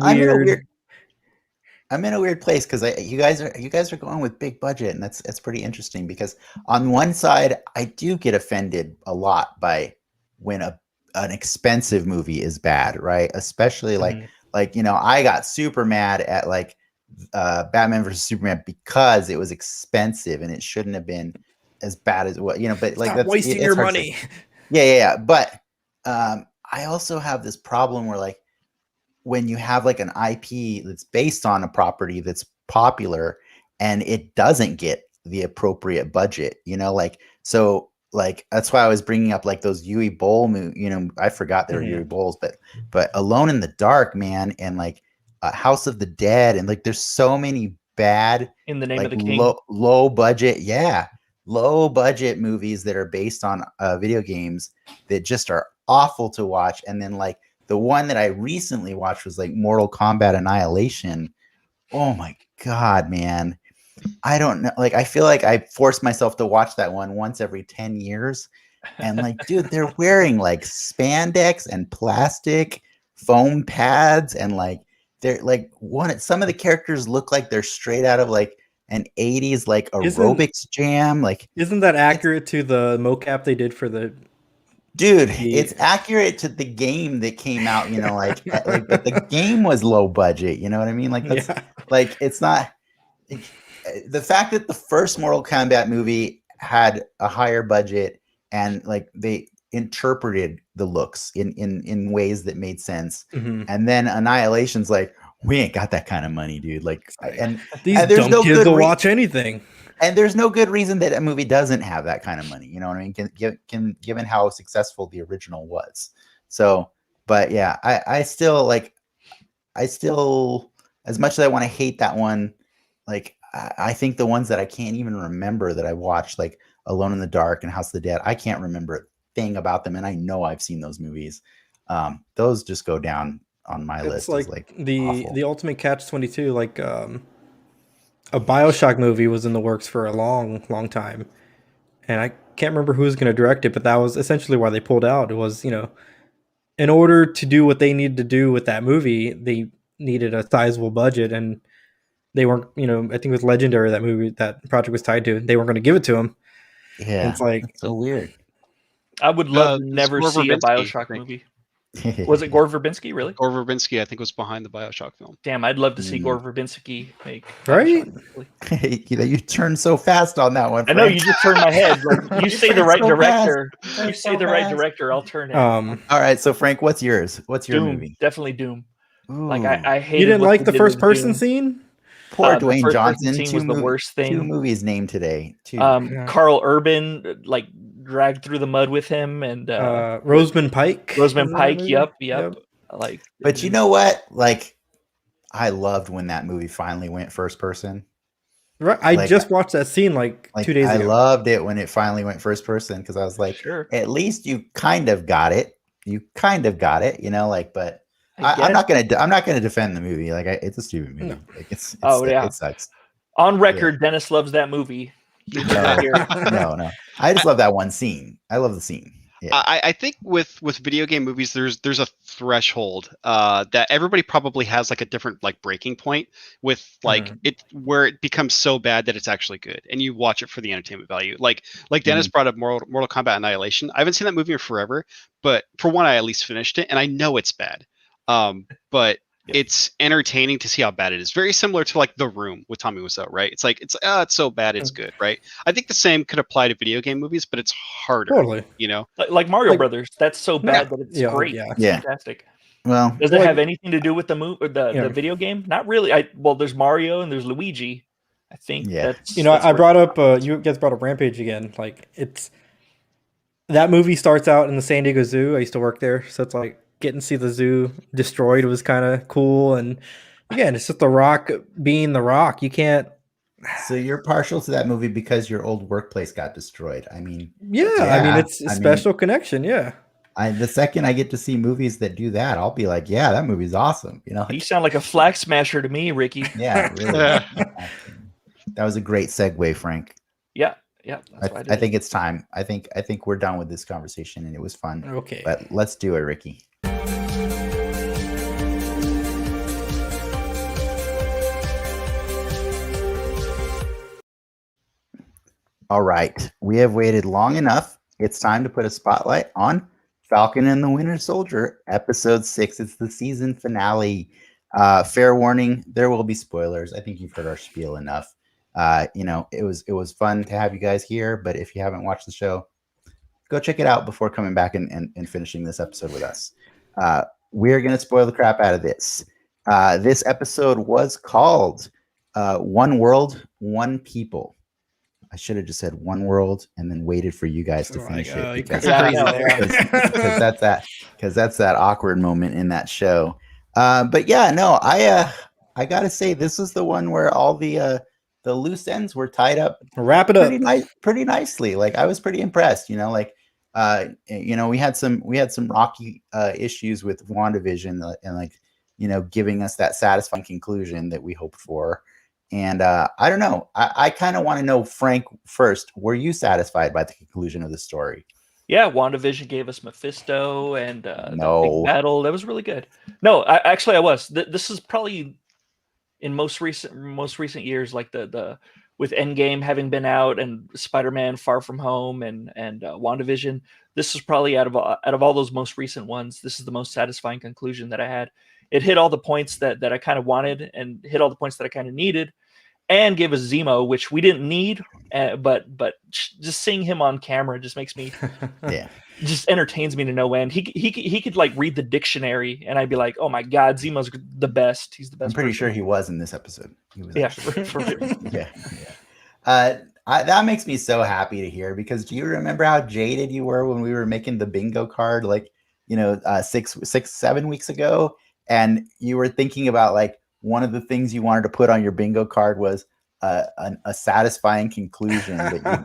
Speaker 1: in a weird place because you guys are going with big budget, and that's pretty interesting, because on one side I do get offended a lot by when an expensive movie is bad, right? Especially like I got super mad at like Batman versus Superman because it was expensive and it shouldn't have been as bad as what but like that's
Speaker 3: wasting your money.
Speaker 1: Yeah. But I also have this problem where like when you have like an IP that's based on a property that's popular and it doesn't get the appropriate budget, so like that's why I was bringing up like those Uwe Boll I forgot they were Uwe Bolls, but Alone in the Dark, man, and like House of the Dead, and like there's so many bad
Speaker 2: In the Name of the King,
Speaker 1: low budget movies that are based on video games that just are awful to watch. And then like the one that I recently watched was like Mortal Kombat Annihilation. Oh my God, man. I don't know. Like, I feel like I force myself to watch that one once every 10 years. And like, dude, they're wearing like spandex and plastic foam pads. And like, they're like some of the characters look like they're straight out of like an 80s like aerobics jam. Like,
Speaker 3: isn't that accurate to the mocap they did for the
Speaker 1: dude, it's accurate to the game that came out, you know, like but the game was low budget, you know what I mean? Like that's like it's not the fact that the first Mortal Kombat movie had a higher budget and like they interpreted the looks in ways that made sense. And then Annihilation's like, we ain't got that kind of money, dude. Like, and
Speaker 3: these dumb kids will watch anything.
Speaker 1: And there's no good reason that a movie doesn't have that kind of money. You know what I mean? Given how successful the original was. So, but yeah, I still, as much as I want to hate that one, like, I think the ones that I can't even remember that I watched, like Alone in the Dark and House of the Dead, I can't remember a thing about them. And I know I've seen those movies. Those just go down on my list.
Speaker 3: Like the ultimate catch-22, like, a BioShock movie was in the works for a long time, and I can't remember who was going to direct it, but that was essentially why they pulled out. It was, you know, in order to do what they needed to do with that movie, they needed a sizable budget, and they weren't, you know, I think with Legendary, that movie, that project was tied to, they weren't going to give it to him.
Speaker 1: Yeah,
Speaker 3: and it's like
Speaker 1: so weird.
Speaker 2: I would love to never see a BioShock movie. Was it Gore Verbinski, really?
Speaker 4: Gore Verbinski, I think, was behind the BioShock film.
Speaker 2: Damn, I'd love to see Gore Verbinski make
Speaker 3: right.
Speaker 1: You turned so fast on that one.
Speaker 2: Frank. I know, you just turned my head. Like, you say the right director. You say the right director, I'll turn it.
Speaker 1: All right, so Frank, what's yours? What's your
Speaker 2: Doom,
Speaker 1: movie?
Speaker 2: Definitely Doom.
Speaker 1: Ooh.
Speaker 2: Like I hate.
Speaker 3: You didn't like the first person scene?
Speaker 1: Poor Dwayne Johnson.
Speaker 2: Scene was the worst thing.
Speaker 1: 2 movies named today.
Speaker 2: Carl Urban, like, dragged through the mud with him, and
Speaker 3: Rosamund Pike.
Speaker 2: Rosamund Pike. Yep. Like,
Speaker 1: but you know what? Like, I loved when that movie finally went first person.
Speaker 3: Right. I just watched that scene like 2 days ago.
Speaker 1: I loved it when it finally went first person because I was like,
Speaker 2: sure,
Speaker 1: at least you kind of got it. You know, like, but I'm not gonna defend the movie. Like, it's a stupid movie. No. Like, it sucks.
Speaker 2: On record, Dennis loves that movie.
Speaker 1: No. I just love that one scene. I love the scene. Yeah.
Speaker 4: I think with video game movies, there's a threshold that everybody probably has, like a different like breaking point with like it where it becomes so bad that it's actually good, and you watch it for the entertainment value. Like Dennis brought up Mortal Kombat Annihilation. I haven't seen that movie in forever, but for one, I at least finished it, and I know it's bad. But it's entertaining to see how bad it is. Very similar to like The Room with Tommy Wiseau, right? It's like it's so bad it's good, right? I think the same could apply to video game movies, but it's harder.
Speaker 3: Totally.
Speaker 4: You know,
Speaker 2: like Mario Brothers. That's so bad that it's great.
Speaker 3: Yeah.
Speaker 2: It's fantastic.
Speaker 1: Well,
Speaker 2: does it have anything to do with the the video game? Not really. There's Mario and there's Luigi. I think.
Speaker 1: Yeah.
Speaker 3: I brought up. You guys brought up Rampage again. Like, it's that movie starts out in the San Diego Zoo. I used to work there, so it's like, getting to see the zoo destroyed was kind of cool. And again, it's just The Rock being The Rock. You can't.
Speaker 1: So you're partial to that movie because your old workplace got destroyed. I mean,
Speaker 3: it's a special connection. Yeah.
Speaker 1: The second I get to see movies that do that, I'll be like, yeah, that movie's awesome. You know,
Speaker 2: you sound like a flag smasher to me, Ricky.
Speaker 1: Yeah, really. That was a great segue, Frank.
Speaker 2: Yeah.
Speaker 1: I think it's time. I think we're done with this conversation, and it was fun.
Speaker 3: Okay.
Speaker 1: But let's do it, Ricky. All right. We have waited long enough. It's time to put a spotlight on Falcon and the Winter Soldier, episode 6. It's the season finale. Fair warning, there will be spoilers. I think you've heard our spiel enough. It was fun to have you guys here, but if you haven't watched the show, go check it out before coming back and finishing this episode with us. We're going to spoil the crap out of this. This episode was called One World, One People. I should have just said One World and then waited for you guys to finish it. Because that's that awkward moment in that show. But yeah, no, I got to say, this is the one where all the loose ends were tied up.
Speaker 3: Wrap it up
Speaker 1: pretty nicely. Like, I was pretty impressed, we had some rocky issues with WandaVision and giving us that satisfying conclusion that we hoped for. And I don't know. I kind of want to know, Frank, first, were you satisfied by the conclusion of the story?
Speaker 2: Yeah, WandaVision gave us Mephisto and that
Speaker 1: No.
Speaker 2: big battle. That was really good. No, I was. This is probably in most recent years, like the with Endgame having been out and Spider-Man Far From Home and WandaVision. This is probably out of all those most recent ones, this is the most satisfying conclusion that I had. It hit all the points that I kind of wanted and hit all the points that I kind of needed, and gave us Zemo, which we didn't need, but just seeing him on camera just makes me
Speaker 1: Yeah.
Speaker 2: just entertains me to no end. He could like read the dictionary, and I'd be like, oh my god, Zemo's the best. He's the best.
Speaker 1: I'm pretty
Speaker 2: person.
Speaker 1: sure he was in this episode. He was.
Speaker 2: Yeah,
Speaker 1: actually-
Speaker 2: for real.
Speaker 1: Yeah. That makes me so happy to hear, because do you remember how jaded you were when we were making the bingo card, like, 7 weeks ago, and you were thinking about like one of the things you wanted to put on your bingo card was a satisfying conclusion,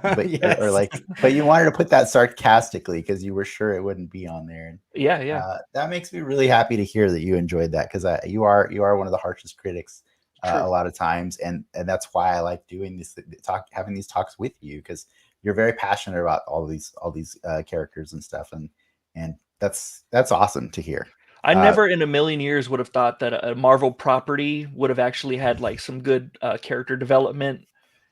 Speaker 1: but
Speaker 3: Yes.
Speaker 1: but you wanted to put that sarcastically because you were sure it wouldn't be on there. And
Speaker 2: Yeah.
Speaker 1: that makes me really happy to hear that you enjoyed that, because you are one of the harshest critics a lot of times, and that's why I like doing this having these talks with you, because you're very passionate about all these characters and stuff, and that's awesome to hear.
Speaker 2: I never in a million years would have thought that a Marvel property would have actually had like some good character development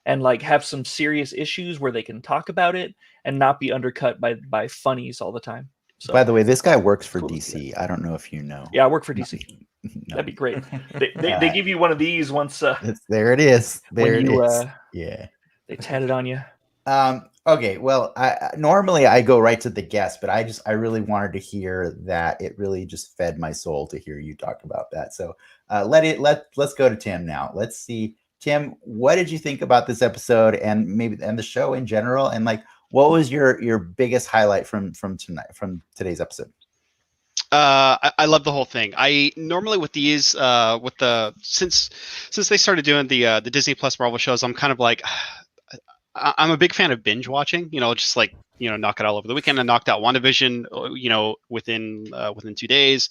Speaker 2: and like have some serious issues where they can talk about it and not be undercut by funnies all the time. So,
Speaker 1: by the way, this guy works for
Speaker 2: cool.
Speaker 1: DC. I don't know if you know.
Speaker 2: Yeah, I work for DC.
Speaker 1: No.
Speaker 2: That'd be great. They give you one of these once.
Speaker 1: There it is. There it is.
Speaker 2: Yeah. They tat it on you.
Speaker 1: Okay, well, normally I go right to the guest, but I really wanted to hear that. It really just fed my soul to hear you talk about that. So let's go to Tim now. Let's see, Tim, what did you think about this episode and the show in general, and like what was your biggest highlight from today's episode?
Speaker 4: I love the whole thing. I normally with these since they started doing the Disney Plus Marvel shows, I'm kind of like, I'm a big fan of binge watching, just like, knock it all over the weekend. I knocked out WandaVision, within 2 days.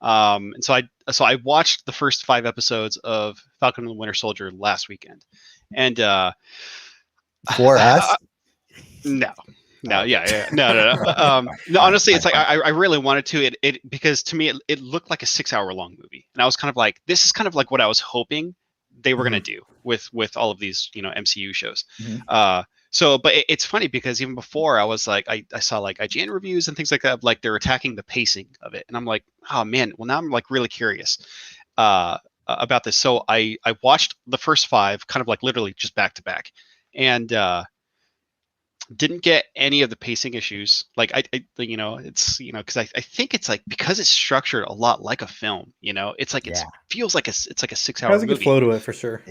Speaker 4: And so I watched the first 5 episodes of Falcon and the Winter Soldier last weekend. And
Speaker 1: for us?
Speaker 4: No. No, yeah, no. Honestly, it's like I really wanted to. It because to me it looked like a 6-hour long movie, and I was kind of like, this is kind of like what I was hoping they were going to do with all of these MCU shows. So but it's funny because even before I was like, I saw like IGN reviews and things like that, like they're attacking the pacing of it, and I'm like, oh man, well now I'm like really curious about this. So I watched the first 5 kind of like literally just back to back, and didn't get any of the pacing issues. Like I it's because I think it's like, because it's structured a lot like a film, it's like it feels like it's like a 6-hour movie.
Speaker 3: Has a good flow to it for sure.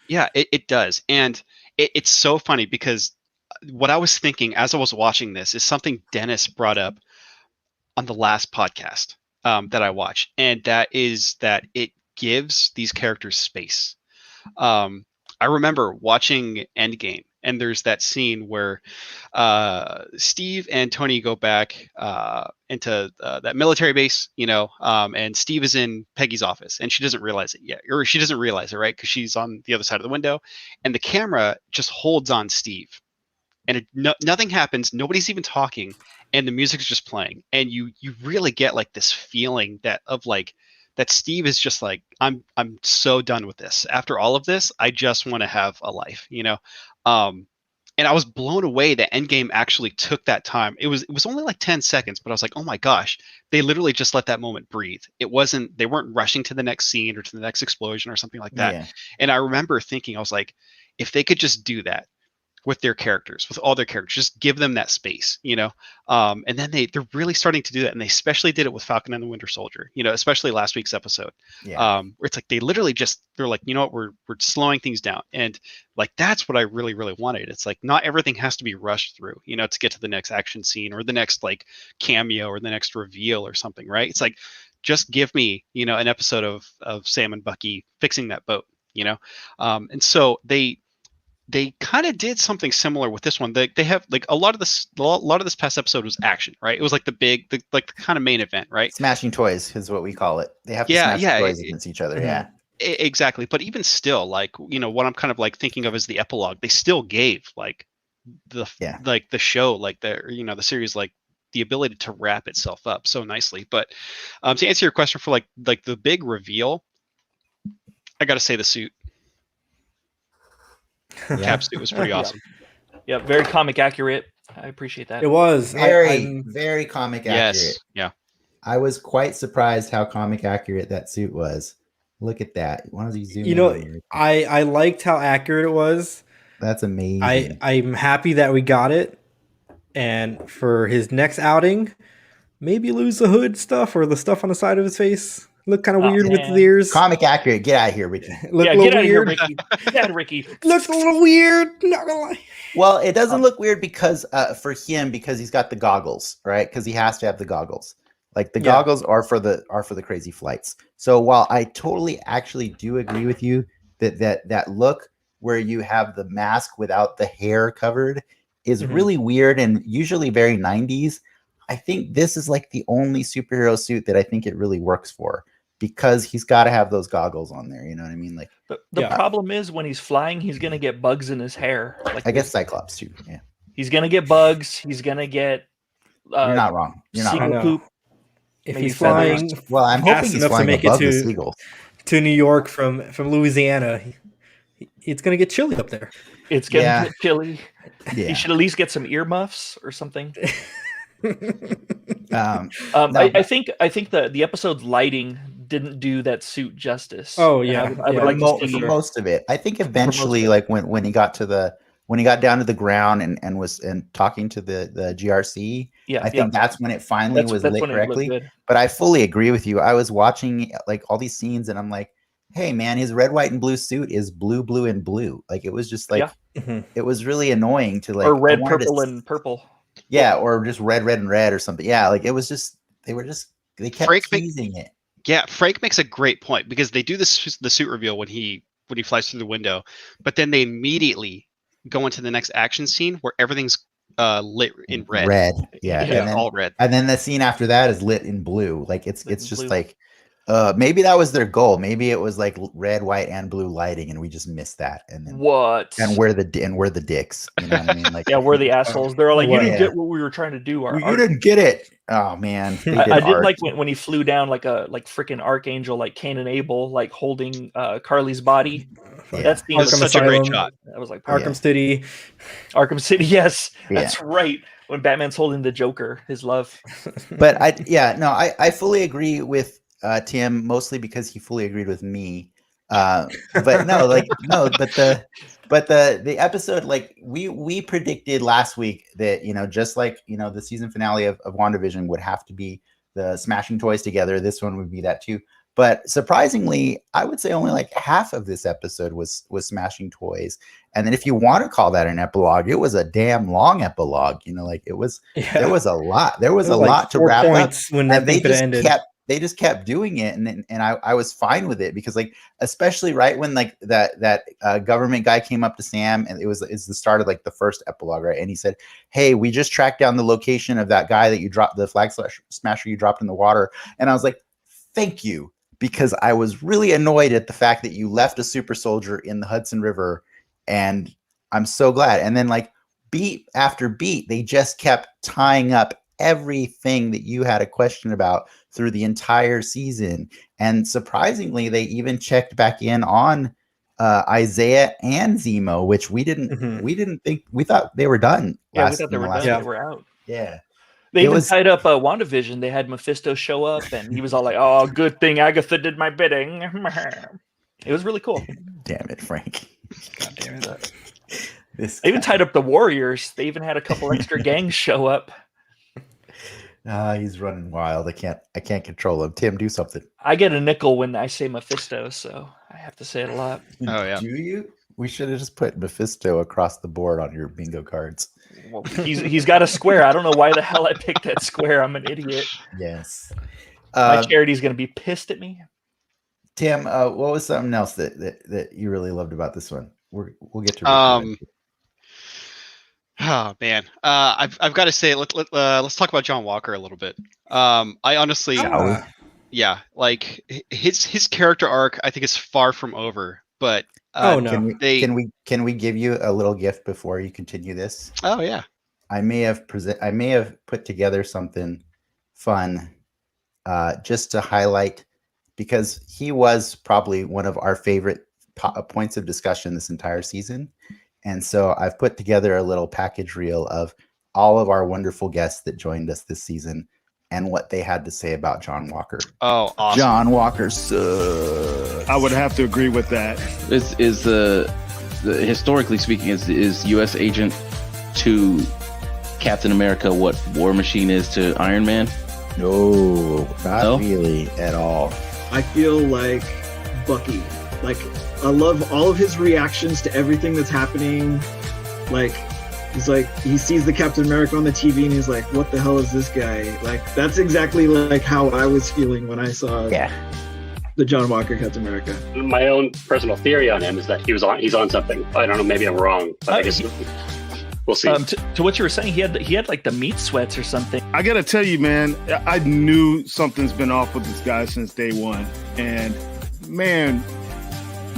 Speaker 4: Yeah, it does. And it's so funny because what I was thinking as I was watching this is something Dennis brought up on the last podcast that I watched, and that is that it gives these characters space. I remember watching Endgame, and there's that scene where Steve and Tony go back into that military base, and Steve is in Peggy's office, and she doesn't realize it yet, or she doesn't realize it, right? Because she's on the other side of the window, and the camera just holds on Steve, and nothing happens. Nobody's even talking, and the music's just playing, and you really get like this feeling that Steve is just like, I'm so done with this. After all of this, I just want to have a life, and I was blown away that Endgame actually took that time. It was only like 10 seconds, but I was like, oh my gosh, they literally just let that moment breathe. They weren't rushing to the next scene or to the next explosion or something like that. Yeah. And I remember thinking, I was like, if they could just do that with their characters, with all their characters, just give them that space, and then they're really starting to do that, and they especially did it with Falcon and the Winter Soldier, especially last week's episode, where it's like they're like, you know what, we're slowing things down, and like that's what I really wanted. It's like not everything has to be rushed through, to get to the next action scene or the next like cameo or the next reveal or something, right? It's like, just give me an episode of Sam and Bucky fixing that boat, and so they kind of did something similar with this one. They have like a lot of this past episode was action, right? It was like the kind of main event, right?
Speaker 1: Smashing toys is what we call it. They have to smash toys against each other. Yeah,
Speaker 4: exactly. But even still, like, what I'm kind of like thinking of as the epilogue, they still gave like the show, like the series, like the ability to wrap itself up so nicely. But to answer your question for like the big reveal, I got to say the suit. Cap suit was pretty awesome.
Speaker 2: Yeah, very comic accurate. I appreciate that.
Speaker 3: It was
Speaker 1: very comic accurate.
Speaker 4: Yes, yeah.
Speaker 1: I was quite surprised how comic accurate that suit was. Look at that. Why don't you zoom in?
Speaker 3: You know, I liked how accurate it was.
Speaker 1: That's amazing.
Speaker 3: I'm happy that we got it. And for his next outing, maybe lose the hood stuff or the stuff on the side of his face. Look kind of weird with his ears.
Speaker 1: Comic accurate. Get out of here, Ricky.
Speaker 2: Get out of here, Ricky. Get out of Ricky.
Speaker 3: Looks a little weird. Not gonna lie.
Speaker 1: Well, it doesn't look weird because for him because he's got the goggles, right? Because he has to have the goggles. Like the goggles are for the crazy flights. So while I totally actually do agree with you that look where you have the mask without the hair covered is really weird and usually very 90s. I think this is like the only superhero suit that I think it really works for. Because he's got to have those goggles on there, you know what I mean? Like
Speaker 2: the problem is when he's flying, he's gonna get bugs in his hair. Like
Speaker 1: I guess Cyclops too. Yeah,
Speaker 2: he's gonna get bugs. He's gonna get.
Speaker 1: You're not wrong. You're not wrong.
Speaker 2: Poop.
Speaker 3: If he's flying,
Speaker 1: I'm hoping he's flying above the seagulls
Speaker 3: to New York from Louisiana. It's gonna get chilly up there.
Speaker 2: It's gonna get chilly.
Speaker 1: Yeah.
Speaker 2: He should at least get some earmuffs or something. I think the episode's lighting didn't do that suit justice.
Speaker 3: Oh yeah,
Speaker 2: I would like to see
Speaker 1: most of it. I think eventually, like when he got down to the ground and talking to the GRC, I think that's when it finally was lit correctly. But I fully agree with you. I was watching like all these scenes, and I'm like, hey man, his red, white, and blue suit is blue, blue, and blue. Like it was just like it was really annoying to like
Speaker 2: or red, purple, and purple.
Speaker 1: Yeah, or just red, red, and red or something. Yeah, like it was just they kept teasing it.
Speaker 4: Yeah, Frank makes a great point because they do the suit reveal when he flies through the window, but then they immediately go into the next action scene where everything's lit in red.
Speaker 1: Red, yeah,
Speaker 4: and then, all red.
Speaker 1: And then the scene after that is lit in blue. Like it's just blue. Like maybe that was their goal. Maybe it was like red, white, and blue lighting, and we just missed that. And then
Speaker 2: and
Speaker 1: we're the dicks. You know what I mean? Like
Speaker 2: we're the assholes. They're like, you didn't get what we were trying to do.
Speaker 1: You didn't get it. Oh man,
Speaker 2: I did like when he flew down like a freaking archangel, like Cain and Abel, like holding Carly's body.
Speaker 1: Yeah.
Speaker 2: That's
Speaker 4: such a great shot.
Speaker 2: That was like
Speaker 3: Arkham City.
Speaker 2: Arkham City, yes, that's right. When Batman's holding the Joker, his love.
Speaker 1: But I fully agree with Tim, mostly because he fully agreed with me. But the episode, like we predicted last week that, just like, the season finale of WandaVision would have to be the smashing toys together. This one would be that too. But surprisingly, I would say only like half of this episode was smashing toys. And then if you want to call that an epilogue, it was a damn long epilogue. Like it was, there was a lot. There was a lot to wrap up.
Speaker 3: When that thing ended.
Speaker 1: They just kept doing it, and I was fine with it because, like, especially right when like that government guy came up to Sam, and it's the start of like the first epilogue, right? And he said, "Hey, we just tracked down the location of that guy that you dropped, the flag smasher you dropped in the water." And I was like, "Thank you," because I was really annoyed at the fact that you left a super soldier in the Hudson River, and I'm so glad. And then like beat after beat, they just kept tying up everything that you had a question about through the entire season. And surprisingly, they even checked back in on Isaiah and Zemo, which we didn't think, we thought they were done.
Speaker 2: We thought they were done. They were out.
Speaker 1: Yeah.
Speaker 2: They even tied up WandaVision. They had Mephisto show up, and he was all like, "Oh, good thing Agatha did my bidding." It was really cool.
Speaker 1: Damn it, Frank.
Speaker 2: God damn it. They even tied up the Warriors. They even had a couple extra gangs show up.
Speaker 1: He's running wild. I can't control him. Tim, do something.
Speaker 2: I get a nickel when I say Mephisto, so I have to say it a lot.
Speaker 4: Oh yeah.
Speaker 1: Do you? We should have just put Mephisto across the board on your bingo cards.
Speaker 2: Well, he's got a square. I don't know why the hell I picked that square. I'm an idiot.
Speaker 1: Yes.
Speaker 2: My charity's gonna be pissed at me.
Speaker 1: Tim, what was something else that you really loved about this one? We'll get to.
Speaker 4: Oh man, I've got to say, let's talk about John Walker a little bit. I honestly, like his character arc, I think is far from over. But
Speaker 1: can we give you a little gift before you continue this?
Speaker 4: Oh yeah.
Speaker 1: I may have put together something fun just to highlight, because he was probably one of our favorite points of discussion this entire season. And so I've put together a little package reel of all of our wonderful guests that joined us this season and what they had to say about John Walker.
Speaker 4: Oh, awesome.
Speaker 1: John Walker sucks.
Speaker 5: I would have to agree with that.
Speaker 6: Is historically speaking, is U.S. Agent to Captain America what War Machine is to Iron Man?
Speaker 1: No, not really at all.
Speaker 7: I feel like Bucky. Like, I love all of his reactions to everything that's happening. Like, he sees the Captain America on the TV and he's like, what the hell is this guy? Like, that's exactly like how I was feeling when I saw the John Walker Captain America.
Speaker 8: My own personal theory on him is that he's on something. I don't know, maybe I'm wrong, but I guess we'll see.
Speaker 2: To what you were saying, he had like the meat sweats or something.
Speaker 5: I gotta tell you, man, I knew something's been off with this guy since day one. And man,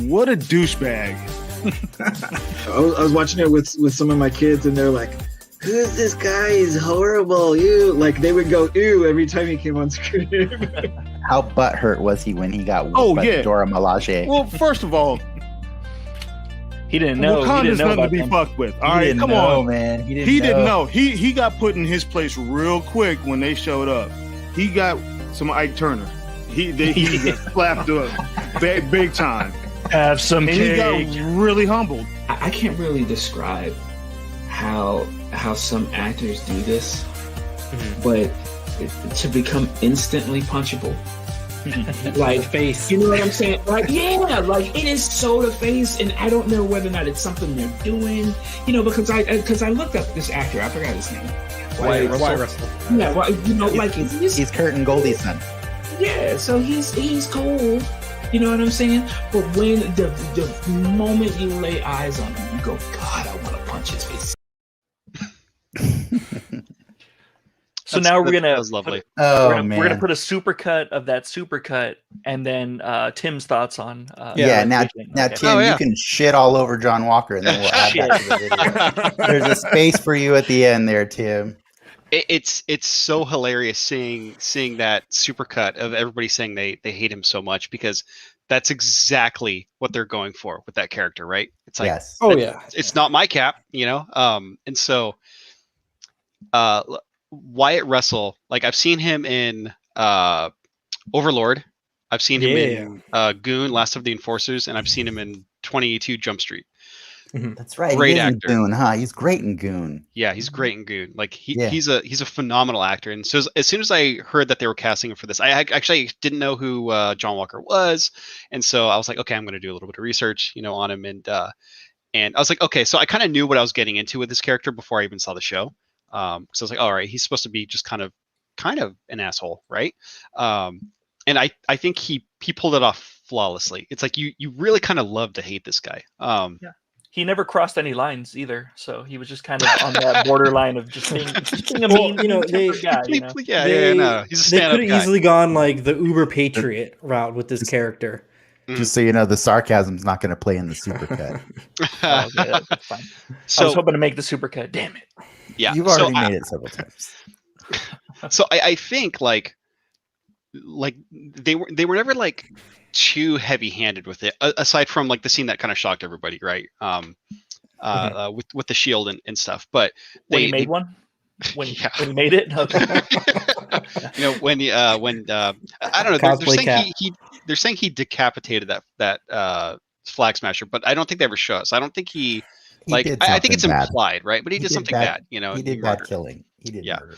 Speaker 5: what a douchebag.
Speaker 7: I was watching it with some of my kids and they're like, who's this guy? He's horrible. Ew. Like, they would go, ew, every time he came on screen.
Speaker 1: How butthurt was he when he got whooped by Dora Milaje?
Speaker 5: Well, first of all,
Speaker 2: he didn't know.
Speaker 5: Wakanda's nothing to be fucked with. All right, come on,
Speaker 1: man.
Speaker 5: He didn't know. He got put in his place real quick when they showed up. He got some Ike Turner. He got slapped up big time.
Speaker 2: Have some cake.
Speaker 5: And he got really humbled.
Speaker 9: I can't really describe how some actors do this, but to become instantly punchable. Like,
Speaker 3: face,
Speaker 9: you know what I'm saying? Like, yeah, like it is so the face, and I don't know whether or not it's something they're doing, you know, because I looked up this actor, I forgot his name.
Speaker 3: Wyatt Russell.
Speaker 9: Yeah, well, you know, like
Speaker 1: he's Kurt and Goldie's son.
Speaker 9: Yeah, so he's cool. You know what I'm saying? But when the moment you lay eyes on him, you go, God, I want to punch his face.
Speaker 2: So now we're gonna
Speaker 4: lovely.
Speaker 2: We're gonna put a supercut of that supercut, and then Tim's thoughts on.
Speaker 1: Now Tim, you can shit all over John Walker, and then we'll add that to the video. There's a space for you at the end there, Tim.
Speaker 4: It's so hilarious seeing that supercut of everybody saying they hate him so much, because that's exactly what they're going for with that character, right? It's like,
Speaker 1: yes.
Speaker 4: It's not my Cap, you know. And so, Wyatt Russell, like, I've seen him in Overlord, I've seen him in Goon, Last of the Enforcers, and I've seen him in 22 Jump Street.
Speaker 1: That's right.
Speaker 4: Great actor.
Speaker 1: Goon, huh? He's great in Goon.
Speaker 4: Yeah, he's great in Goon. Like, he's a phenomenal actor. And so as soon as I heard that they were casting him for this, I actually didn't know who John Walker was, and so I was like, okay, I'm going to do a little bit of research, you know, on him, and I was like, okay, so I kind of knew what I was getting into with this character before I even saw the show. So I was like, all right, he's supposed to be just kind of an asshole, right? And I think he pulled it off flawlessly. It's like you really kind of love to hate this guy.
Speaker 2: He never crossed any lines either, so he was just kind of on that borderline of just being a mean,
Speaker 3: you know,
Speaker 2: guy. You know?
Speaker 4: He's a stand-up
Speaker 3: They could
Speaker 4: guy.
Speaker 3: have easily gone like the uber patriot route with this character.
Speaker 1: Just so you know, the sarcasm's not going to play in the supercut.
Speaker 2: Okay, that's fine. So I was hoping to make the supercut. Damn it!
Speaker 4: Yeah,
Speaker 1: you've already made it several times.
Speaker 4: So I think like they were never like too heavy-handed with it, aside from like the scene that kind of shocked everybody, right? With the shield and stuff. But
Speaker 2: they made one. When he made it, okay.
Speaker 4: You know, when I don't know, they're saying he decapitated that flag smasher, but I don't think they ever show us. I don't think he like. I think it's implied, right? But he did something bad. You know,
Speaker 1: he did bad killing. He did murder.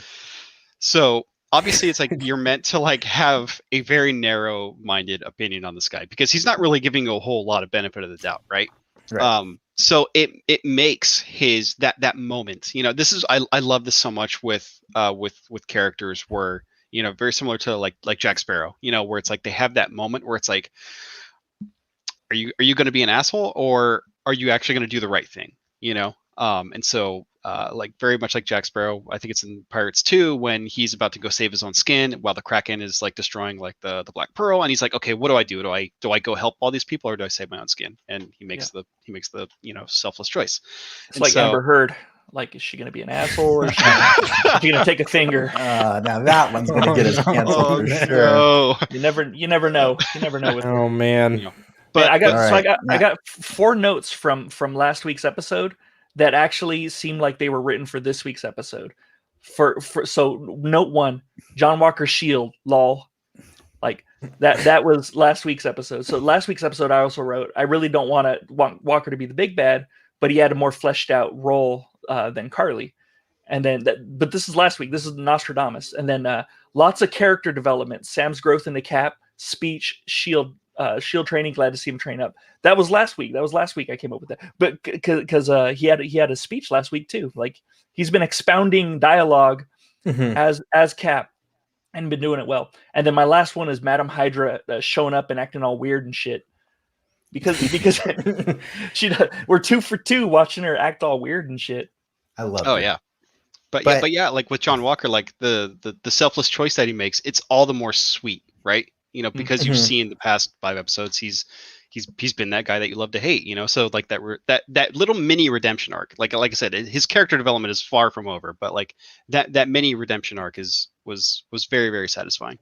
Speaker 4: So obviously, it's like you're meant to like have a very narrow-minded opinion on this guy, because he's not really giving you a whole lot of benefit of the doubt, right? So it makes his that moment. You know, this is I love this so much with characters where, you know, very similar to like Jack Sparrow. You know, where it's like they have that moment where it's like, are you going to be an asshole, or are you actually going to do the right thing? You know, and so. Like very much like Jack Sparrow, I think it's in Pirates 2 when he's about to go save his own skin while the Kraken is like destroying like the Black Pearl, and he's like, okay, what do I do? Do I go help all these people, or do I save my own skin? And he makes the you know, selfless choice.
Speaker 2: It's like Amber Heard. Like, is she going to be an asshole, or is she going to take a finger?
Speaker 1: Now that one's going to get us canceled for sure.
Speaker 4: No.
Speaker 2: You never know. You never know. With
Speaker 3: Oh man.
Speaker 4: Yeah.
Speaker 2: But
Speaker 4: But
Speaker 2: I got
Speaker 1: All right.
Speaker 2: I got 4 notes from last week's episode that actually seemed like they were written for this week's episode. So note 1, John Walker's shield, lol. Like that was last week's episode. So last week's episode I also wrote, I really don't want Walker to be the big bad, but he had a more fleshed out role than Carly. And then but this is last week. This is Nostradamus. And then lots of character development, Sam's growth in the Cap, speech, shield training. Glad to see him train up. That was last week. I came up with that. But because he had a speech last week too. Like, he's been expounding dialogue as Cap and been doing it well. And then my last one is Madam Hydra showing up and acting all weird and shit. Because she does, we're 2 for 2 watching her act all weird and shit.
Speaker 1: I love
Speaker 4: Oh
Speaker 1: it.
Speaker 4: yeah. But yeah, like with John Walker, like the selfless choice that he makes, it's all the more sweet, right? You know, because you've seen the past 5 episodes, he's been that guy that you love to hate, you know. So like that little mini redemption arc, like I said, his character development is far from over, but like that mini redemption arc was very, very satisfying.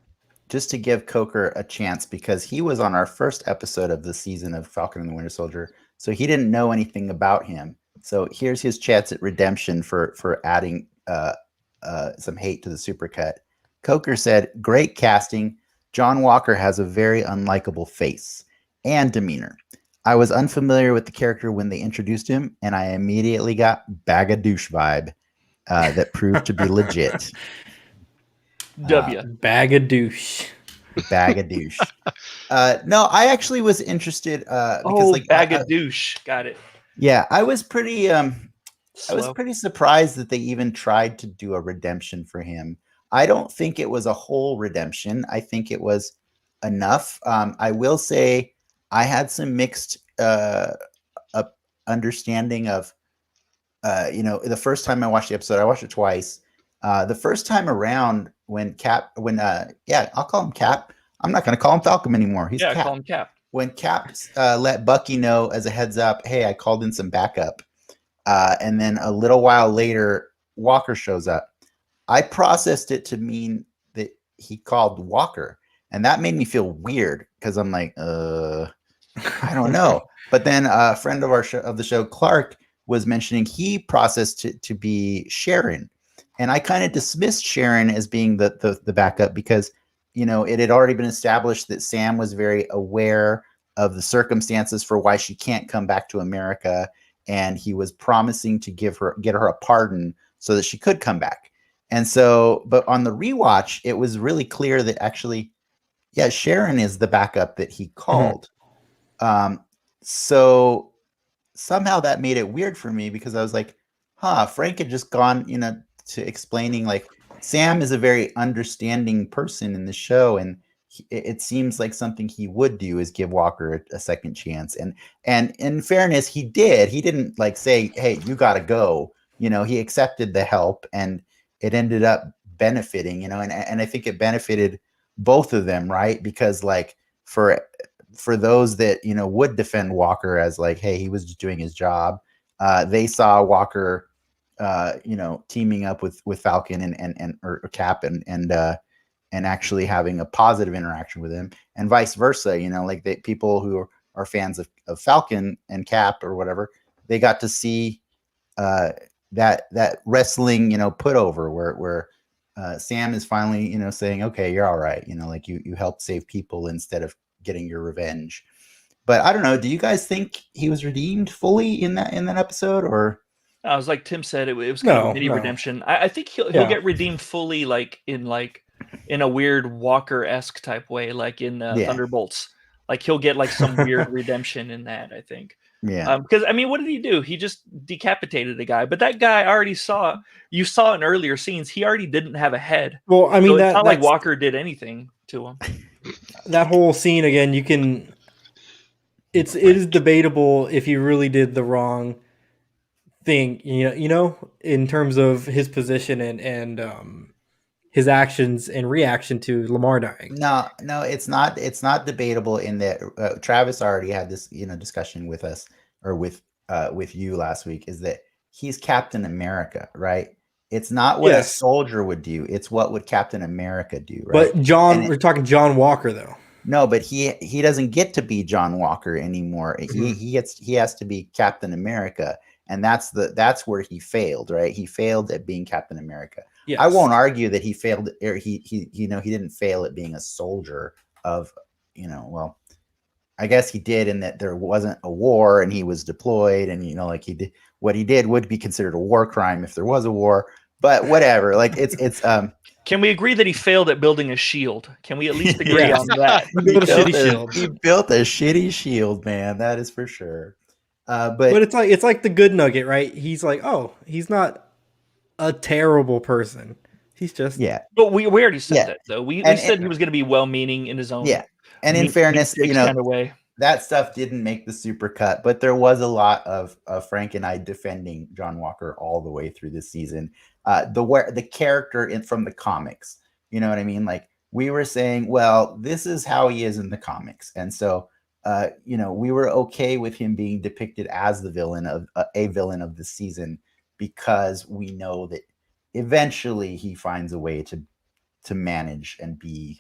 Speaker 1: Just to give Coker a chance, because he was on our first episode of the season of Falcon and the Winter Soldier, so he didn't know anything about him. So here's his chance at redemption for adding some hate to the supercut. Coker said, "Great casting. John Walker has a very unlikable face and demeanor. I was unfamiliar with the character when they introduced him, and I immediately got bag of douche vibe that proved to be legit."
Speaker 3: Bag of douche.
Speaker 1: Bag of douche. No, I actually was interested because
Speaker 2: bag of douche. Got it.
Speaker 1: Yeah, I was pretty surprised that they even tried to do a redemption for him. I don't think it was a whole redemption. I think it was enough. I will say I had some mixed understanding of, the first time I watched the episode, I watched it twice. The first time around when I'll call him Cap. I'm not going to call him Falcon anymore. He's Cap.
Speaker 2: Call him Cap.
Speaker 1: When Cap let Bucky know as a heads up, hey, I called in some backup. And then a little while later, Walker shows up. I processed it to mean that he called Walker, and that made me feel weird because I'm like, I don't know. But then a friend of the show, Clark, was mentioning he processed it to be Sharon, and I kind of dismissed Sharon as being the backup because it had already been established that Sam was very aware of the circumstances for why she can't come back to America, and he was promising to get her a pardon so that she could come back. And so, but on the rewatch, it was really clear that actually, Sharon is the backup that he called. So somehow that made it weird for me because I was like, Frank had just gone, to explaining like Sam is a very understanding person in the show. And it seems like something he would do is give Walker a second chance. And in fairness, he did. He didn't like say, hey, you got to go. He accepted the help and it ended up benefiting, and I think it benefited both of them, right? Because like for those that, would defend Walker as like, hey, he was just doing his job. They saw Walker, teaming up with Falcon or Cap and actually having a positive interaction with him, and vice versa. Like people who are fans of Falcon and Cap or whatever, they got to see that wrestling, put over where Sam is finally, saying, okay, you're all right. Like you helped save people instead of getting your revenge. But I don't know. Do you guys think he was redeemed fully in that episode, or?
Speaker 2: I was like Tim said, it was kind of a mini redemption. I think he'll get redeemed fully, like in a weird Walker-esque type way, like in Thunderbolts. Like he'll get like some weird redemption in that, I think.
Speaker 1: Yeah.
Speaker 2: Because what did he do? He just decapitated a guy. But that guy already you saw in earlier scenes, he already didn't have a head.
Speaker 3: Well, I mean,
Speaker 2: so it's not like Walker did anything to him.
Speaker 3: That whole scene again, it is debatable if he really did the wrong thing, in terms of his position and his actions in reaction to Lamar dying.
Speaker 1: No, it's not debatable in that Travis already had this, discussion with us or with you last week, is that he's Captain America, right? It's not what a soldier would do. It's what would Captain America do, right?
Speaker 3: But we're talking John Walker though.
Speaker 1: No, but he doesn't get to be John Walker anymore. Mm-hmm. He has to be Captain America, and that's where he failed, right? He failed at being Captain America. Yes. I won't argue that he failed, or he didn't fail at being a soldier of, well, I guess he did in that there wasn't a war and he was deployed, and like he did what he did would be considered a war crime if there was a war. But whatever, like it's
Speaker 2: Can we agree that he failed at building a shield? Can we at least agree on that?
Speaker 3: He built a shitty shield.
Speaker 1: He built a shitty shield, man. That is for sure.
Speaker 3: But it's like the good nugget, right? He's like, oh, he's not a terrible person. He's just
Speaker 2: But we already said that though. We said he was going to be well-meaning in his own.
Speaker 1: Yeah, and in fairness,
Speaker 2: kind of way.
Speaker 1: That stuff didn't make the super cut, but there was a lot of Frank and I defending John Walker all the way through this season. The character from the comics, you know what I mean? Like we were saying, well, this is how he is in the comics, and so we were okay with him being depicted as the villain of a villain of the season because we know that eventually he finds a way to manage and be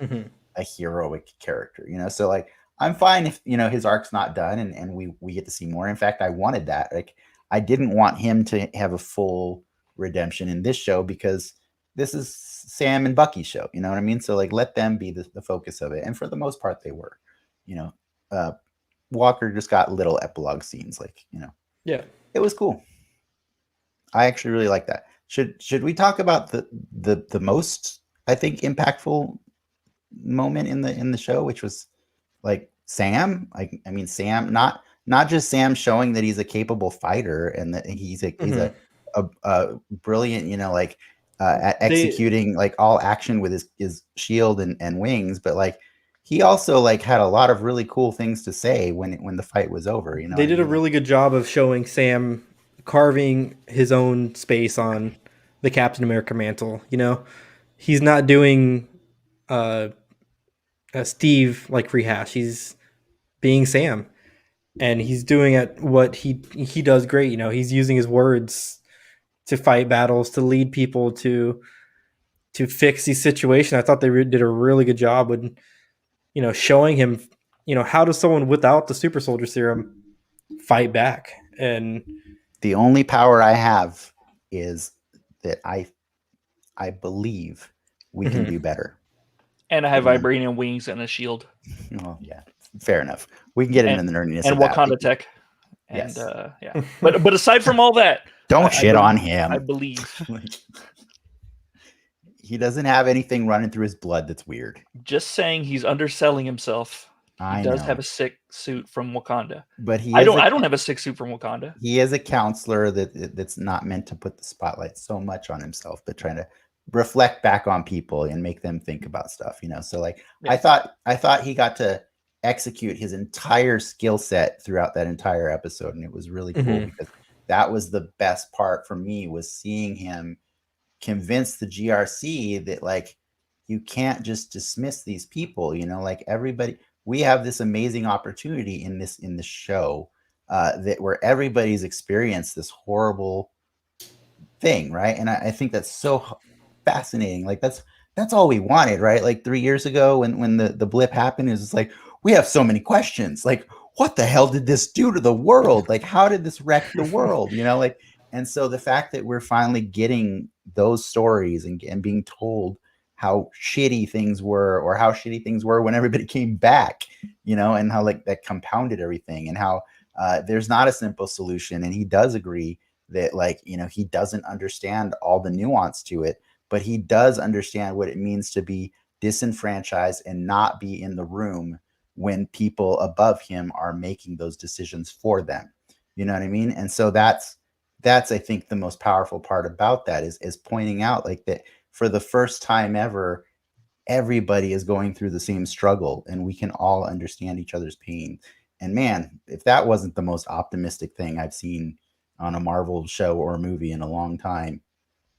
Speaker 1: a heroic character. So like. I'm fine if his arc's not done and we get to see more. In fact, I wanted that. Like I didn't want him to have a full redemption in this show because this is Sam and Bucky's show. You know what I mean? So like let them be the focus of it. And for the most part they were. Walker just got little epilogue scenes, like,
Speaker 3: Yeah.
Speaker 1: It was cool. I actually really like that. Should we talk about the most, I think, impactful moment in the show, which was like Sam, Sam, not just Sam showing that he's a capable fighter and that he's a brilliant, at executing like all action with his shield and wings, but like he also like had a lot of really cool things to say when the fight was over.
Speaker 3: They did a really good job of showing Sam carving his own space on the Captain America mantle. He's not doing Steve like rehash. He's being Sam, and he's doing what he does great. He's using his words to fight battles, to lead people, to fix these situations. I thought they did a really good job with showing him how does someone without the super soldier serum fight back. And
Speaker 1: the only power I have is that I believe we can do better.
Speaker 2: And I have vibranium wings and a shield.
Speaker 1: Oh, yeah. Fair enough. We can get into the nerdiness
Speaker 2: and
Speaker 1: of
Speaker 2: Wakanda
Speaker 1: that.
Speaker 2: tech. And, yeah. But aside from all that,
Speaker 1: don't shit on him.
Speaker 2: I believe.
Speaker 1: He doesn't have anything running through his blood that's weird.
Speaker 2: Just saying he's underselling himself. He does have a sick suit from Wakanda.
Speaker 1: But
Speaker 2: I don't have a sick suit from Wakanda.
Speaker 1: He is a counselor that's not meant to put the spotlight so much on himself, but trying to reflect back on people and make them think about stuff, so like I thought he got to execute his entire skill set throughout that entire episode, and it was really cool because that was the best part for me, was seeing him convince the GRC that like you can't just dismiss these people, like everybody, we have this amazing opportunity in this show that where everybody's experienced this horrible thing, right? And I think that's so fascinating. Like that's all we wanted, right? Like 3 years ago when the blip happened, it was just like, we have so many questions. Like, what the hell did this do to the world? Like, how did this wreck the world? And so the fact that we're finally getting those stories and being told how shitty things were, or how shitty things were when everybody came back, and how like that compounded everything, and how there's not a simple solution. And he does agree that like, he doesn't understand all the nuance to it, but he does understand what it means to be disenfranchised and not be in the room when people above him are making those decisions for them. You know what I mean? And so that's I think the most powerful part about that is pointing out like that for the first time ever, everybody is going through the same struggle and we can all understand each other's pain. And man, if that wasn't the most optimistic thing I've seen on a Marvel show or a movie in a long time,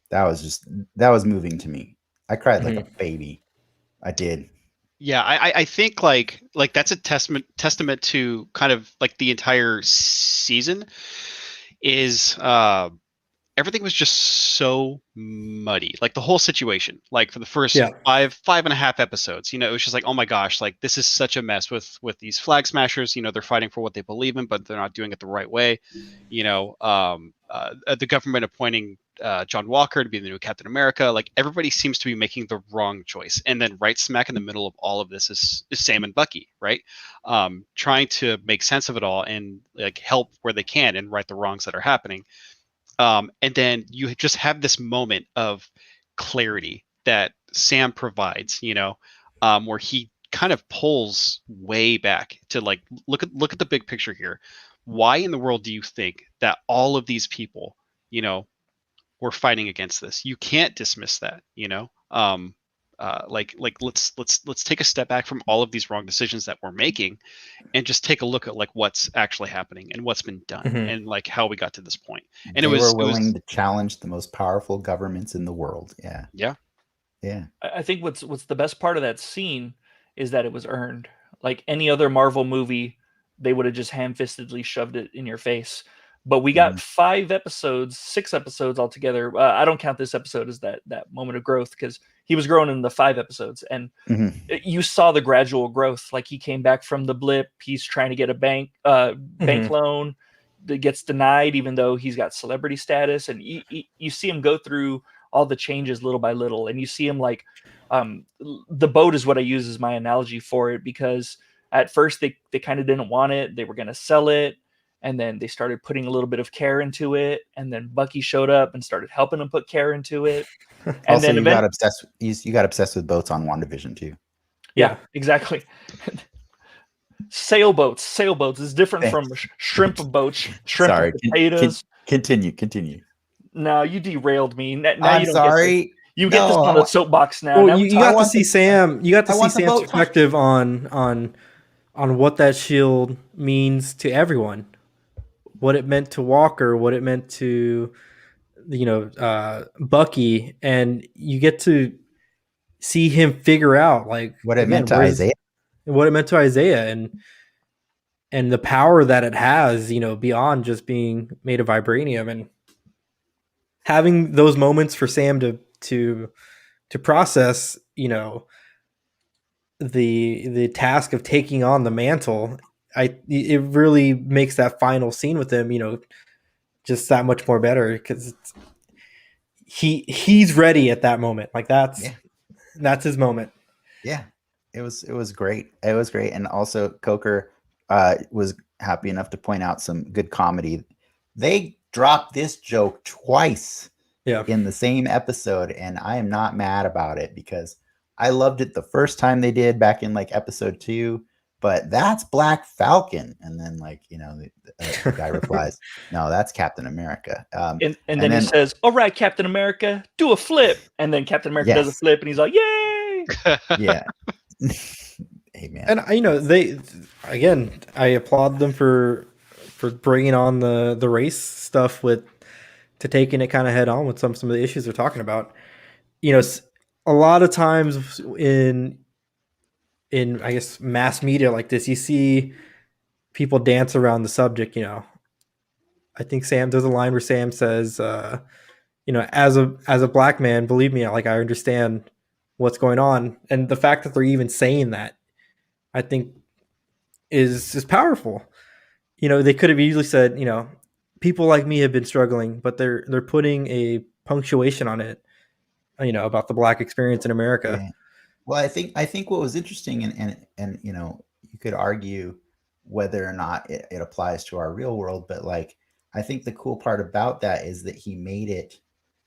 Speaker 1: that was moving to me. I cried like a baby. I did.
Speaker 4: Yeah, I think like that's a testament to kind of like the entire season is everything was just so muddy. Like the whole situation, like for the first
Speaker 3: Yeah.
Speaker 4: five and a half episodes, it was just like, oh my gosh, like this is such a mess with these flag smashers. They're fighting for what they believe in, but they're not doing it the right way. The government appointing John Walker to be the new Captain America. Like everybody seems to be making the wrong choice. And then right smack in the middle of all of this is Sam and Bucky, right? Trying to make sense of it all and like help where they can and right the wrongs that are happening. And then you just have this moment of clarity that Sam provides, where he kind of pulls way back to like, look at the big picture here. Why in the world do you think that all of these people, were fighting against this? You can't dismiss that, let's take a step back from all of these wrong decisions that we're making and just take a look at like what's actually happening and what's been done and like how we got to this point. And
Speaker 1: they were willing to challenge the most powerful governments in the world. Yeah.
Speaker 2: I think what's the best part of that scene is that it was earned. Like any other Marvel movie, they would have just ham-fistedly shoved it in your face. But we got 6 episodes altogether. I don't count this episode as that moment of growth because he was growing in the 5 episodes, and you saw the gradual growth. Like he came back from the blip. He's trying to get a bank loan that gets denied, even though he's got celebrity status. And you see him go through all the changes little by little, and you see him like the boat is what I use as my analogy for it, because at first they kind of didn't want it. They were going to sell it. And then they started putting a little bit of care into it. And then Bucky showed up and started helping them put care into it. And
Speaker 1: also,
Speaker 2: then
Speaker 1: you got obsessed with boats on WandaVision too.
Speaker 2: Yeah, exactly. Sailboats is different from shrimp boats. Shrimp and potatoes.
Speaker 1: Continue.
Speaker 2: No, you derailed me. Now
Speaker 1: I'm sorry.
Speaker 2: You get this on the soapbox now.
Speaker 3: Well, you got to see Sam. You got to see Sam's perspective on what that shield means to everyone. What it meant to Walker, what it meant to, Bucky, and you get to see him figure out like
Speaker 1: what it meant to Isaiah,
Speaker 3: and the power that it has, beyond just being made of vibranium, and having those moments for Sam to process, the task of taking on the mantle. It really makes that final scene with him, just that much more better, because he's ready at that moment. Like that's his moment.
Speaker 1: Yeah, it was great. It was great, and also Coker was happy enough to point out some good comedy. They dropped this joke twice in the same episode, and I am not mad about it because I loved it the first time they did back in like episode 2. But that's Black Falcon. And then the guy replies, no, that's Captain America.
Speaker 2: And then he says, all right, Captain America, do a flip. And then Captain America does a flip and he's like, yay.
Speaker 1: Yeah. Hey, man.
Speaker 3: And I applaud them for bringing on the race stuff to taking it kind of head on with some of the issues they're talking about. A lot of times in I guess mass media like this, you see people dance around the subject. I think there's a line where Sam says, as a black man, believe me, like I understand what's going on. And the fact that they're even saying that, I think is powerful. They could have easily said, people like me have been struggling, but they're putting a punctuation on it, about the black experience in America.
Speaker 1: Yeah. Well, I think what was interesting, and you could argue whether or not it applies to our real world, but like I think the cool part about that is that he made it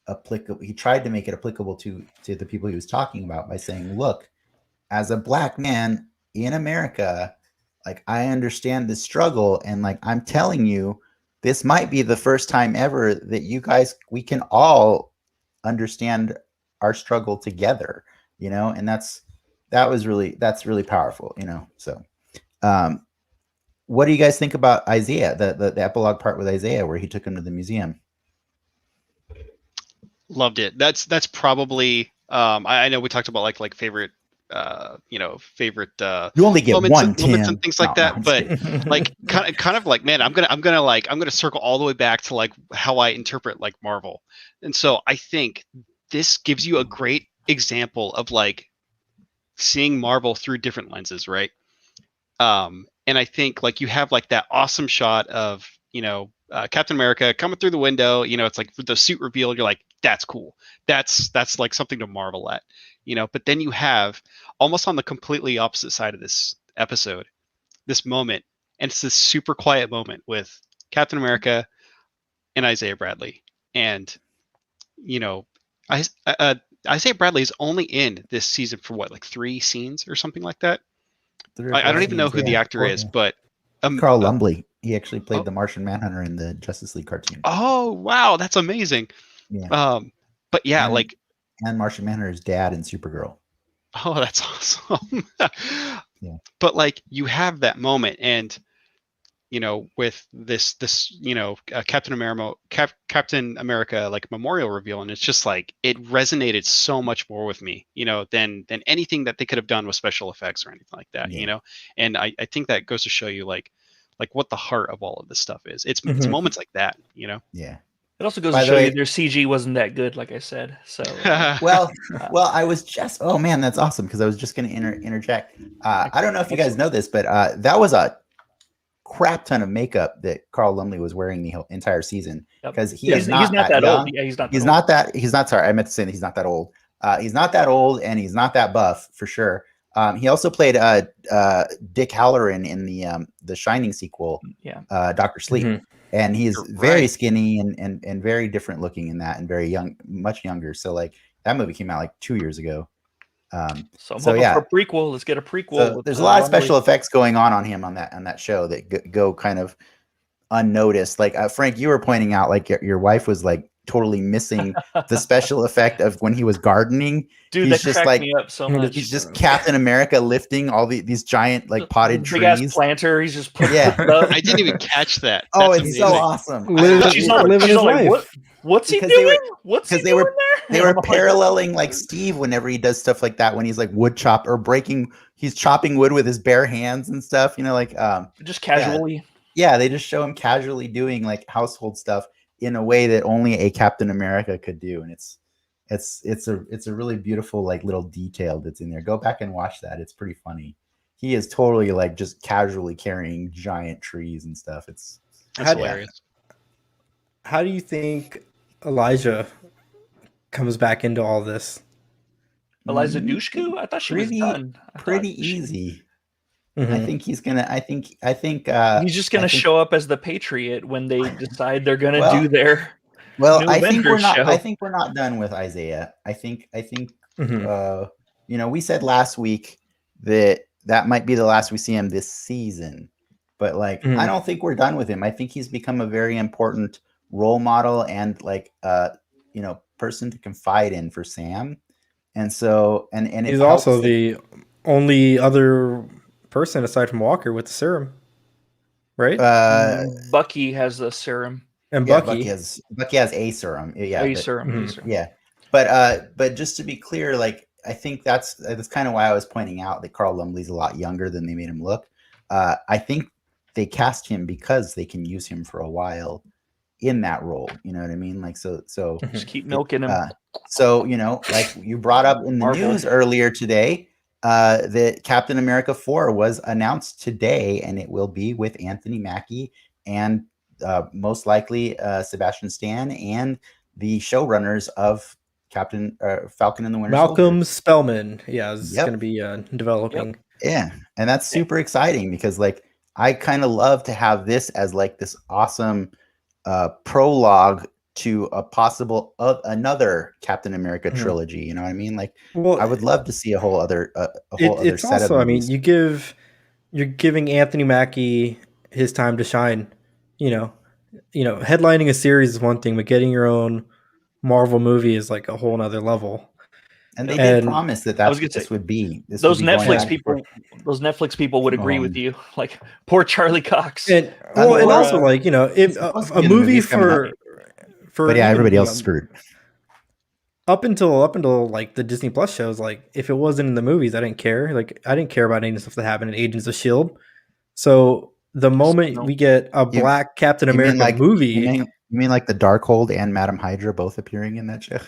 Speaker 1: applicable. He tried to make it applicable to the people he was talking about by saying, look, as a black man in America, like I understand this struggle, and like I'm telling you, this might be the first time ever that we can all understand our struggle together. And that's really powerful, So, what do you guys think about Isaiah, the epilogue part with Isaiah, where he took him to the museum?
Speaker 4: Loved it. That's probably, I know we talked about like favorite favorite
Speaker 1: you only get
Speaker 4: moments,
Speaker 1: one
Speaker 4: moments
Speaker 1: Tim.
Speaker 4: and things like that. But like kind of like, man, I'm gonna circle all the way back to like how I interpret like Marvel. And so I think this gives you a great example of like seeing Marvel through different lenses, right? And I think like you have like that awesome shot of Captain America coming through the window. It's like with the suit reveal, you're like, that's cool. That's like something to marvel at, But then you have almost on the completely opposite side of this episode, this moment, and it's this super quiet moment with Captain America and Isaiah Bradley, and Isaiah Bradley is only in this season for what, like 3 scenes or something like that. I don't even know who the actor is, but
Speaker 1: Carl Lumbly. He actually played the Martian Manhunter in the Justice League cartoon.
Speaker 4: Oh wow, that's amazing.
Speaker 1: Yeah.
Speaker 4: But yeah,
Speaker 1: and Martian Manhunter's dad in Supergirl.
Speaker 4: Oh, that's awesome.
Speaker 1: Yeah.
Speaker 4: But like you have that moment, and with this Captain America like memorial reveal, and it's just like it resonated so much more with me, than anything that they could have done with special effects or anything like that, And I think that goes to show you like what the heart of all of this stuff is. It's moments like that,
Speaker 1: Yeah.
Speaker 2: It also goes to show you their CG wasn't that good, like I said. So
Speaker 1: well, I was just that's awesome, because I was just going to interject. I don't know if you guys know this, but that was a crap ton of makeup that Carl Lumbly was wearing the whole entire season, because he's not that old. Yeah, he's not that. Sorry, I meant to say that he's not that old. He's not that old, and he's not that buff for sure. He also played Dick Halloran in the Shining sequel, Dr. Sleep, and he's very skinny and very different looking in that, and very young, much younger. So like that movie came out like 2 years ago.
Speaker 2: So yeah, for a prequel. Let's get a prequel.
Speaker 1: So there's a lot of special effects going on him on that show that go kind of unnoticed. Like Frank, you were pointing out, like your wife was like totally missing the special effect of when he was gardening.
Speaker 2: Dude,
Speaker 1: he's
Speaker 2: that cracked me up so much.
Speaker 1: He's just Captain America lifting all these giant like potted trees.
Speaker 2: Big ass planter. He's just putting
Speaker 4: I didn't even catch that.
Speaker 1: Oh, it's amazing. So awesome.
Speaker 2: She's like, what's he doing? What's he doing there?
Speaker 1: They were paralleling like Steve whenever he does stuff like that, when he's like wood chop or he's chopping wood with his bare hands and stuff,
Speaker 2: just casually.
Speaker 1: Yeah, they just show him casually doing like household stuff in a way that only a Captain America could do. And it's a really beautiful like little detail that's in there. Go back and watch that. It's pretty funny. He is totally like just casually carrying giant trees and stuff. That's hilarious.
Speaker 3: How do you think Elijah comes back into all this?
Speaker 2: Eliza Dushku? I thought she was done.
Speaker 1: Pretty easy. I think he's gonna. I think
Speaker 2: he's just gonna show up as the Patriot when they decide they're gonna do their.
Speaker 1: Well, I think we're not. Show. I think we're not done with Isaiah. I think. We said last week that might be the last we see him this season, but like I don't think we're done with him. I think he's become a very important role model and like person to confide in for Sam, and so and
Speaker 3: he's also the only other person aside from Walker with the serum, right?
Speaker 2: Bucky has the serum,
Speaker 3: and
Speaker 1: Bucky has a serum. Yeah,
Speaker 2: a serum.
Speaker 1: Yeah, but just to be clear, like I think that's kind of why I was pointing out that Carl Lumbly's a lot younger than they made him look. I think they cast him because they can use him for a while in that role. You know what I mean? Like so
Speaker 2: just keep milking him.
Speaker 1: So like you brought up in the news earlier today. That Captain America 4 was announced today, and it will be with Anthony Mackie and most likely Sebastian Stan and the showrunners of Falcon and the Winter Soldier.
Speaker 3: Malcolm Spellman, is going to be developing.
Speaker 1: Yeah, and that's super exciting because like I kind of love to have this as like this awesome prologue to a possible another Captain America trilogy. You know what I mean? Like, I would love to see a whole other
Speaker 3: it's
Speaker 1: set
Speaker 3: also,
Speaker 1: of movies.
Speaker 3: I mean, you're giving Anthony Mackie his time to shine. Headlining a series is one thing, but getting your own Marvel movie is like a whole nother level.
Speaker 1: And they did promise that's what this would be.
Speaker 2: Those Netflix people would agree with you. Like poor Charlie Cox.
Speaker 3: And also like if a movie for
Speaker 1: but yeah, everybody else is screwed.
Speaker 3: up until like the Disney Plus shows, like if it wasn't in the movies, I didn't care. Like I didn't care about any stuff that happened in Agents of Shield. So the moment we get a Black Captain America movie,
Speaker 1: you mean like the Darkhold and Madam Hydra both appearing in that show?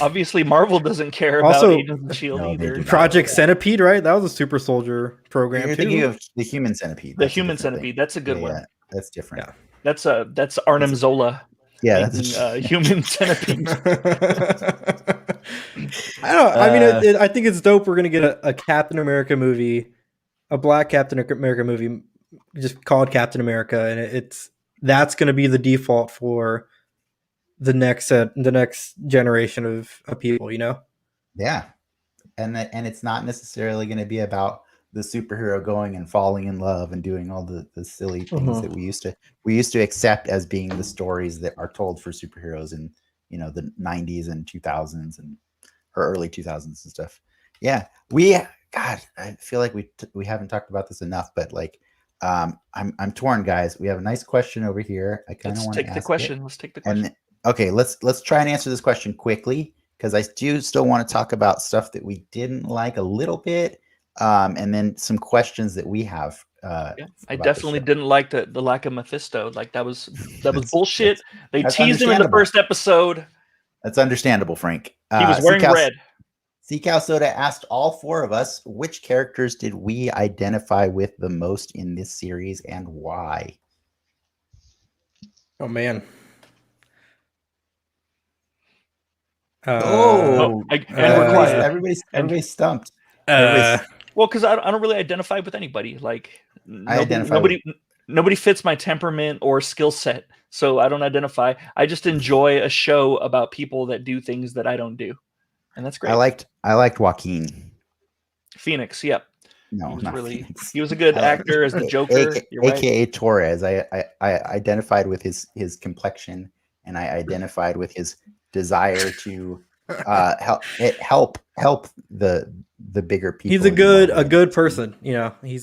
Speaker 2: Obviously, Marvel doesn't care about Agents of Shield either.
Speaker 3: Project Centipede, right? That was a super soldier program.
Speaker 1: You're thinking of the Human Centipede.
Speaker 2: The Human Centipede. That's a good one.
Speaker 1: Yeah, that's different.
Speaker 2: Yeah. That's Arnim Zola.
Speaker 1: Yeah, that's
Speaker 2: Human Centipede.
Speaker 3: I don't know. I mean, I think it's dope. We're gonna get a Captain America movie, a Black Captain America movie, just called Captain America, and that's gonna be the default for the next generation of people, you know?
Speaker 1: Yeah. And it's not necessarily going to be about the superhero going and falling in love and doing all the silly things that we used to accept as being the stories that are told for superheroes in, you know, the 90s and 2000s or early 2000s and stuff. Yeah. I feel like we haven't talked about this enough, but like I'm torn, guys. We have a nice question over here. I kind of want to ask
Speaker 2: the question. Let's take the question.
Speaker 1: Okay, let's try and answer this question quickly, because I do still want to talk about stuff that we didn't like a little bit, and then some questions that we have.
Speaker 2: I definitely didn't like the lack of Mephisto. Like that was bullshit. They teased him in the first episode.
Speaker 1: That's understandable, Frank.
Speaker 2: He was wearing red.
Speaker 1: Cow Soda asked all four of us, which characters did we identify with the most in this series and why?
Speaker 3: Oh man.
Speaker 1: Everybody's stumped.
Speaker 2: Well, because I don't really identify with anybody. Like nobody fits my temperament or skill set, so I don't identify. I just enjoy a show about people that do things that I don't do, and that's great.
Speaker 1: I liked Joaquin
Speaker 2: Phoenix. Yep.
Speaker 1: No, not Phoenix.
Speaker 2: He was a good actor as the Joker,
Speaker 1: aka Torres. I identified with his complexion, and I identified with his desire to help the bigger people.
Speaker 3: He's a good person, you know.
Speaker 1: He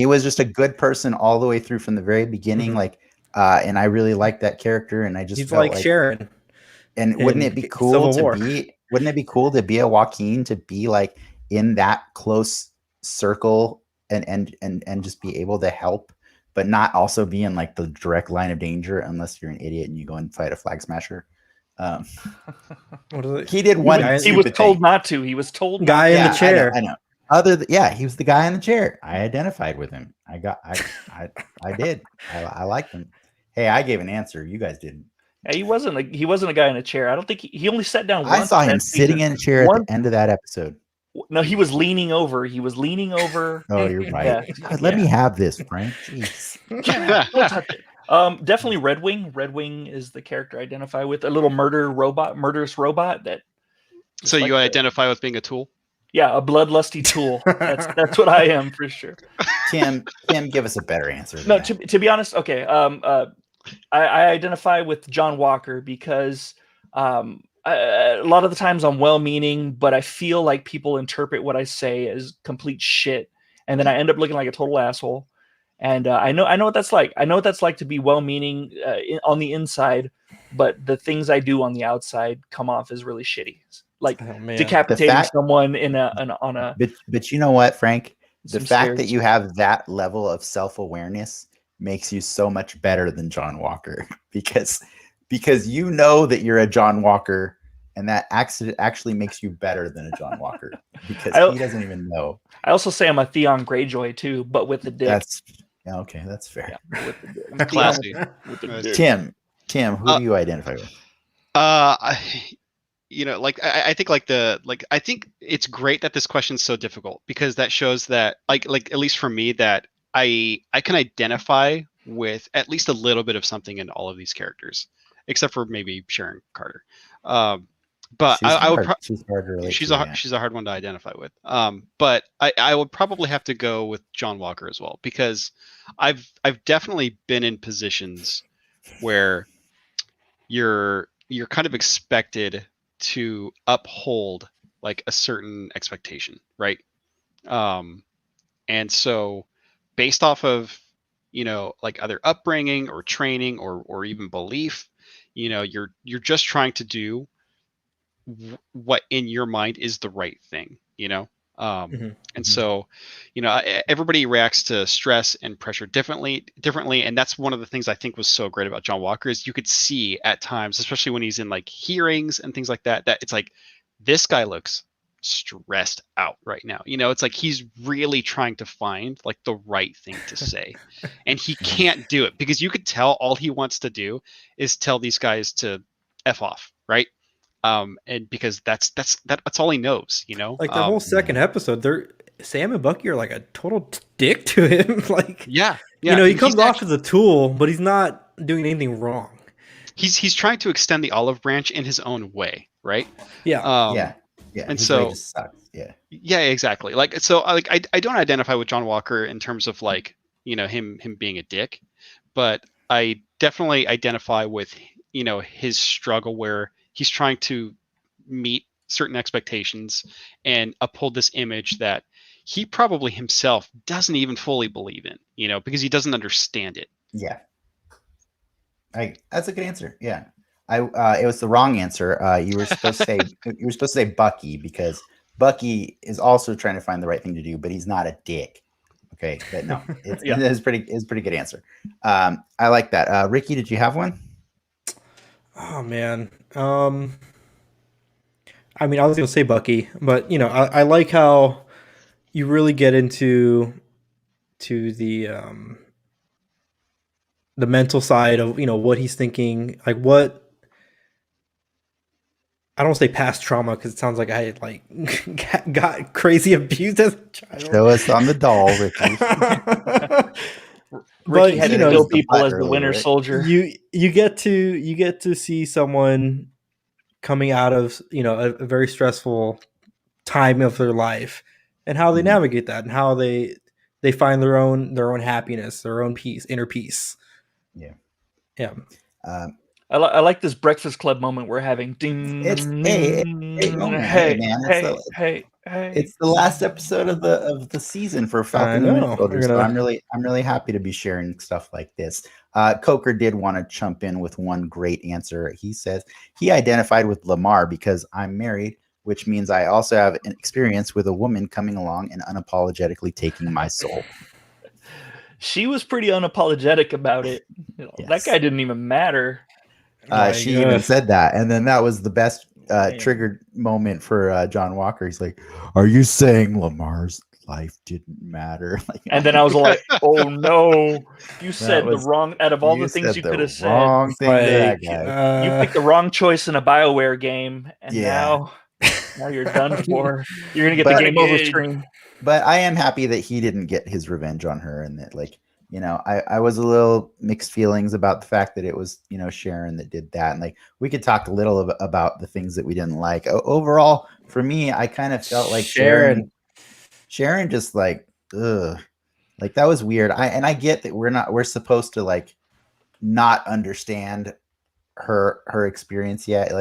Speaker 1: was just a good person all the way through from the very beginning. Like, and I really liked that character, and I just
Speaker 3: felt like Sharon.
Speaker 1: And wouldn't it be cool to be a Joaquin, to be like in that close circle and just be able to help, but not also be in like the direct line of danger unless you're an idiot and you go and fight a flag smasher. He did one.
Speaker 2: He was told not to. He was told.
Speaker 3: Guy in the chair.
Speaker 1: I know. He was the guy in the chair. I identified with him. I did. I liked him. Hey, I gave an answer. You guys didn't.
Speaker 2: Yeah, he wasn't a guy in a chair. I don't think he only sat down.
Speaker 1: I saw him sitting in a chair at the end of that episode.
Speaker 2: No, he was leaning over.
Speaker 1: Oh, you're right. Yeah. God, let me have this, Frank. Jeez.
Speaker 2: Don't touch it. Definitely Red Wing. Red Wing is the character I identify with. A little murderous robot that.
Speaker 4: So you identify with being a tool?
Speaker 2: Yeah, a bloodlusty tool. That's what I am for sure.
Speaker 1: Tim, give us a better answer.
Speaker 2: No, to be honest, okay. I identify with John Walker because a lot of the times I'm well-meaning, but I feel like people interpret what I say as complete shit, and then I end up looking like a total asshole. And I know what that's like. I know what that's like to be well-meaning on the inside, but the things I do on the outside come off as really shitty, like decapitating someone on a.
Speaker 1: But you know what, Frank? The fact that you have that level of self-awareness makes you so much better than John Walker, because you know that you're a John Walker, and that accident actually makes you better than a John Walker, because he doesn't even know.
Speaker 2: I also say I'm a Theon Greyjoy too, but with the dick.
Speaker 1: That's fair.
Speaker 2: Yeah, with the dick.
Speaker 4: Classy.
Speaker 2: With the dick.
Speaker 1: Tim, who do you identify with?
Speaker 4: I think it's great that this question's so difficult, because that shows that like at least for me that I can identify with at least a little bit of something in all of these characters, except for maybe Sharon Carter. But she's hard to relate to, she's a hard one to identify with. But I would probably have to go with John Walker as well, because I've definitely been in positions where you're kind of expected to uphold like a certain expectation, right? And so based off of, like either upbringing or training or even belief, you're just trying to do what in your mind is the right thing, you know? And so, everybody reacts to stress and pressure differently. And that's one of the things I think was so great about John Walker is you could see at times, especially when he's in like hearings and things like that, that it's like, this guy looks stressed out right now. It's like he's really trying to find like the right thing to say, and he can't do it because you could tell all he wants to do is tell these guys to F off, right? And because that's all he knows,
Speaker 3: Like the whole second episode, Sam and Bucky are like a total dick to him. Like,
Speaker 4: yeah,
Speaker 3: he comes off as a tool, but he's not doing anything wrong.
Speaker 4: He's trying to extend the olive branch in his own way, right?
Speaker 3: Yeah.
Speaker 1: Yeah,
Speaker 4: and so
Speaker 1: just sucks.
Speaker 4: Yeah, exactly. Like, so I don't identify with John Walker in terms of like, him being a dick, but I definitely identify with, his struggle where he's trying to meet certain expectations and uphold this image that he probably himself doesn't even fully believe in, because he doesn't understand it.
Speaker 1: Yeah. That's a good answer. Yeah. It was the wrong answer. You were supposed to say Bucky, because Bucky is also trying to find the right thing to do, but he's not a dick. Okay, but no, it's pretty good answer. I like that. Ricky, did you have one?
Speaker 3: Oh man, I mean, I was gonna say Bucky, but I like how you really get into the mental side of what he's thinking, like what. I don't say past trauma because it sounds like I had got crazy abused as a child.
Speaker 1: Show us on the doll, Ricky.
Speaker 2: Ricky had to kill people as the Winter Soldier.
Speaker 3: You get to see someone coming out of a very stressful time of their life and how they navigate that and how they find their own happiness, their own peace, inner peace. Yeah.
Speaker 2: I like this Breakfast Club moment we're having. Ding,
Speaker 1: it's It's the last episode of the season for Falcon and the Winter Soldier. So I'm really happy to be sharing stuff like this. Coker did want to jump in with one great answer. He says he identified with Lamar because I'm married, which means I also have an experience with a woman coming along and unapologetically taking my soul.
Speaker 2: She was pretty unapologetic about it. Yes. That guy didn't even matter.
Speaker 1: She even said that, and then that was the best triggered moment for John Walker. He's like, "Are you saying Lamar's life didn't matter?"
Speaker 2: And then I was like, "Oh no, you said the wrong." Out of all the things you could have said, you picked the wrong choice in a BioWare game, and now you're done for. You're gonna get the game over screen.
Speaker 1: But I am happy that he didn't get his revenge on her, and that I was a little mixed feelings about the fact that it was, Sharon that did that. And we could talk a little about the things that we didn't like. Overall, for me, I kind of felt like Sharon just ugh. That was weird. I get that we're supposed to not understand her experience yet.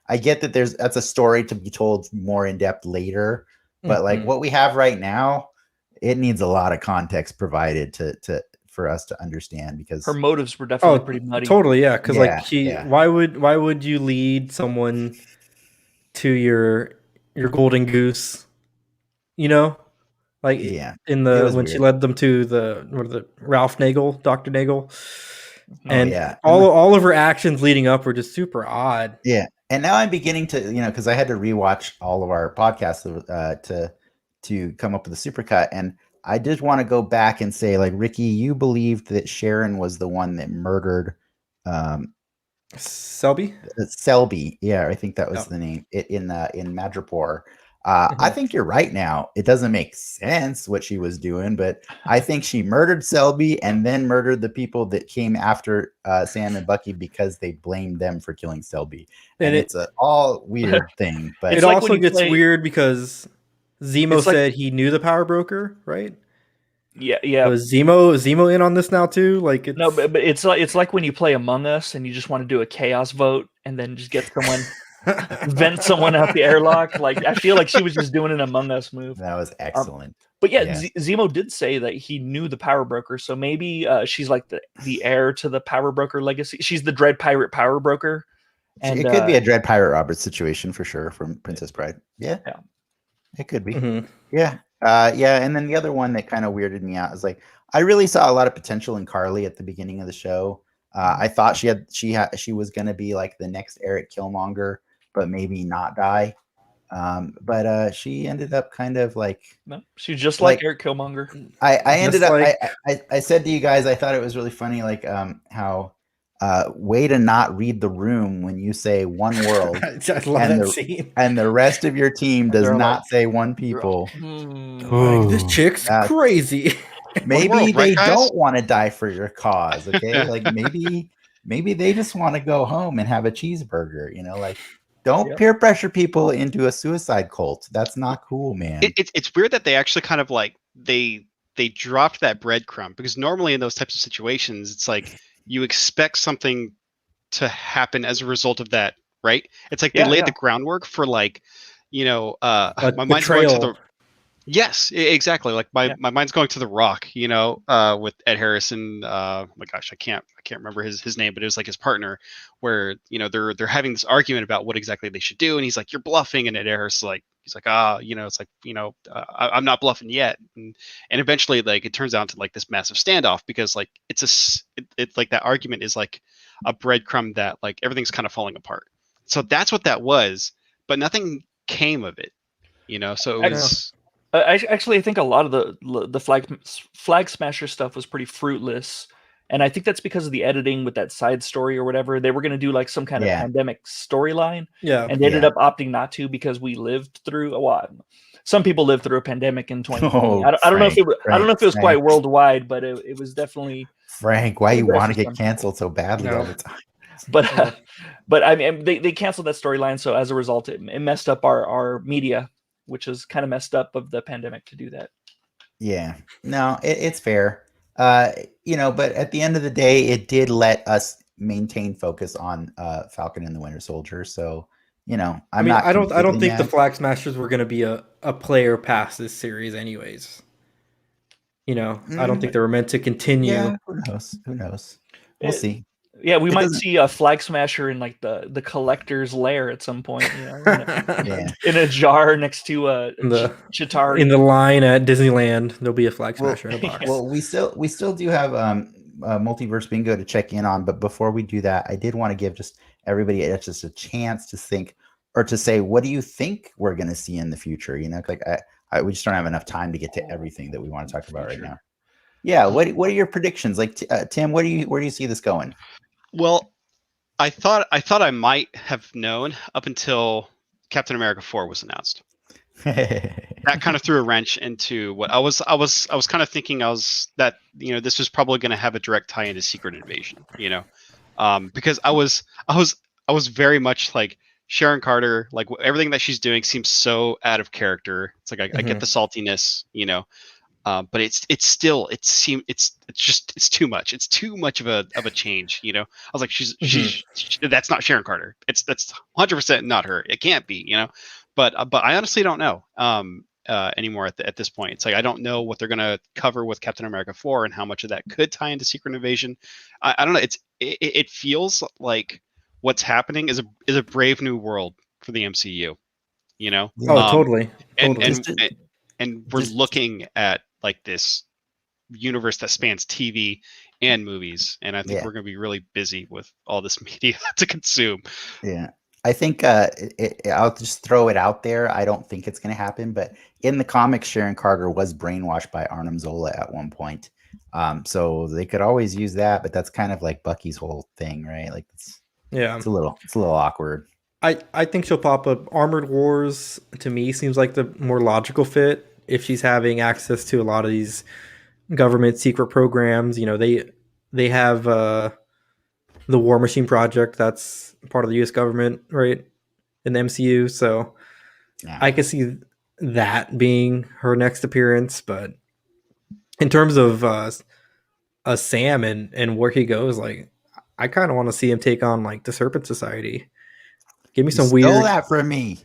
Speaker 1: I get that that's a story to be told more in depth later, but what we have right now, it needs a lot of context provided for us to understand, because
Speaker 2: her motives were definitely pretty muddy.
Speaker 3: Totally, yeah. Because why would you lead someone to your golden goose? In when she led them to the Ralph Nagel, Dr. Nagel, and all of her actions leading up were just super odd.
Speaker 1: Yeah, and now I'm beginning to because I had to rewatch all of our podcasts to come up with a supercut, and I did want to go back and say, Ricky, you believed that Sharon was the one that murdered
Speaker 3: Selby?
Speaker 1: Selby. Yeah, I think that was the name in Madripoor. I think you're right now. It doesn't make sense what she was doing, but I think she murdered Selby and then murdered the people that came after Sam and Bucky because they blamed them for killing Selby. And it's an all weird thing. But
Speaker 3: it also gets weird because Zemo said he knew the power broker, right?
Speaker 2: Yeah.
Speaker 3: Was Zemo in on this now too?
Speaker 2: No, but it's like when you play Among Us and you just want to do a chaos vote and then just get someone vent someone out the airlock. I feel like she was just doing an Among Us move.
Speaker 1: That was excellent.
Speaker 2: But Zemo did say that he knew the power broker, so maybe she's like the heir to the power broker legacy. She's the Dread Pirate power broker. And
Speaker 1: it could be a Dread Pirate Roberts situation for sure from Princess Bride. Yeah. It could be.
Speaker 3: Mm-hmm.
Speaker 1: Yeah. And then the other one that kind of weirded me out is like I really saw a lot of potential in Carly at the beginning of the show. I thought she was going to be like the next Eric Killmonger, but maybe not die. But she ended up kind of like
Speaker 2: she's just like Eric Killmonger.
Speaker 1: I said to you guys, I thought it was really funny, like how way to not read the room when you say one world and the rest of your team does not say one people.
Speaker 3: Like, this chick's crazy.
Speaker 1: Maybe they don't want to die for your cause. Okay. Like maybe they just want to go home and have a cheeseburger, like don't peer pressure people into a suicide cult. That's not cool, man.
Speaker 4: It's weird that they actually kind of like they dropped that breadcrumb, because normally in those types of situations, it's like you expect something to happen as a result of that, right? It's like they laid the groundwork for like, my mind's going to the yes, exactly. Like my mind's going to The Rock, with Ed Harrison. Oh my gosh, I can't remember his name, but it was like his partner, where they're having this argument about what exactly they should do, and he's like, "You're bluffing," and Ed Harris he's like, it's like, I'm not bluffing yet, and eventually like it turns out to like this massive standoff, because like it's like that argument is like a breadcrumb that like everything's kind of falling apart. So that's what that was, but nothing came of it, So it was.
Speaker 2: I think a lot of the flag smasher stuff was pretty fruitless, and I think that's because of the editing with that side story or whatever. They were going to do like some kind of pandemic storyline, and they ended up opting not to, because we lived through a lot. Some people lived through a pandemic in 2020. I don't know if it was quite worldwide, but it was definitely.
Speaker 1: Frank, why you want to get canceled so badly all the time?
Speaker 2: But I mean, they canceled that storyline, so as a result, it messed up our media, which is kind of messed up of the pandemic to do that.
Speaker 1: Yeah, no, it's fair. But at the end of the day, it did let us maintain focus on Falcon and the Winter Soldier. So, I
Speaker 3: don't think the Flag Smashers were going to be a player past this series anyways. I don't think they were meant to continue.
Speaker 1: Yeah, who knows? We'll see.
Speaker 2: Yeah, we might see a Flag Smasher in like the collector's lair at some point. In a jar next to Chitauri.
Speaker 3: In the line at Disneyland, there'll be a Flag Smasher in a box.
Speaker 1: Well, we still do have Multiverse Bingo to check in on, but before we do that, I did want to give just everybody just a chance to think or to say, what do you think we're going to see in the future? Like we just don't have enough time to get to everything that we want to talk about right now. Yeah, what are your predictions? Like Tim, where do you see this going?
Speaker 4: Well, I thought I might have known up until Captain America 4 was announced. That kind of threw a wrench into what I was kind of thinking. This was probably going to have a direct tie into Secret Invasion, because I was very much like Sharon Carter, like everything that she's doing seems so out of character. It's like I get the saltiness, but it's too much. It's too much of a change, I was like, she's that's not Sharon Carter. That's 100% not her. It can't be, But I honestly don't know anymore at this point. It's like I don't know what they're gonna cover with Captain America 4 and how much of that could tie into Secret Invasion. I don't know. It feels like what's happening is a brave new world for the MCU.
Speaker 3: Totally.
Speaker 4: And we're looking at like this universe that spans TV and movies, and I think we're going to be really busy with all this media to consume.
Speaker 1: Yeah, I think I'll just throw it out there. I don't think it's going to happen, but in the comics, Sharon Carter was brainwashed by Arnim Zola at one point, so they could always use that. But that's kind of like Bucky's whole thing, right? Like it's a little awkward.
Speaker 3: I think she'll pop up. Armored Wars to me seems like the more logical fit if she's having access to a lot of these government secret programs. They have the War Machine Project, that's part of the U.S. government, right, in the MCU. So I could see that being her next appearance. But in terms of Sam and where he goes, like I kind of want to see him take on like the Serpent Society. Give me some weird.
Speaker 1: Stole that from me.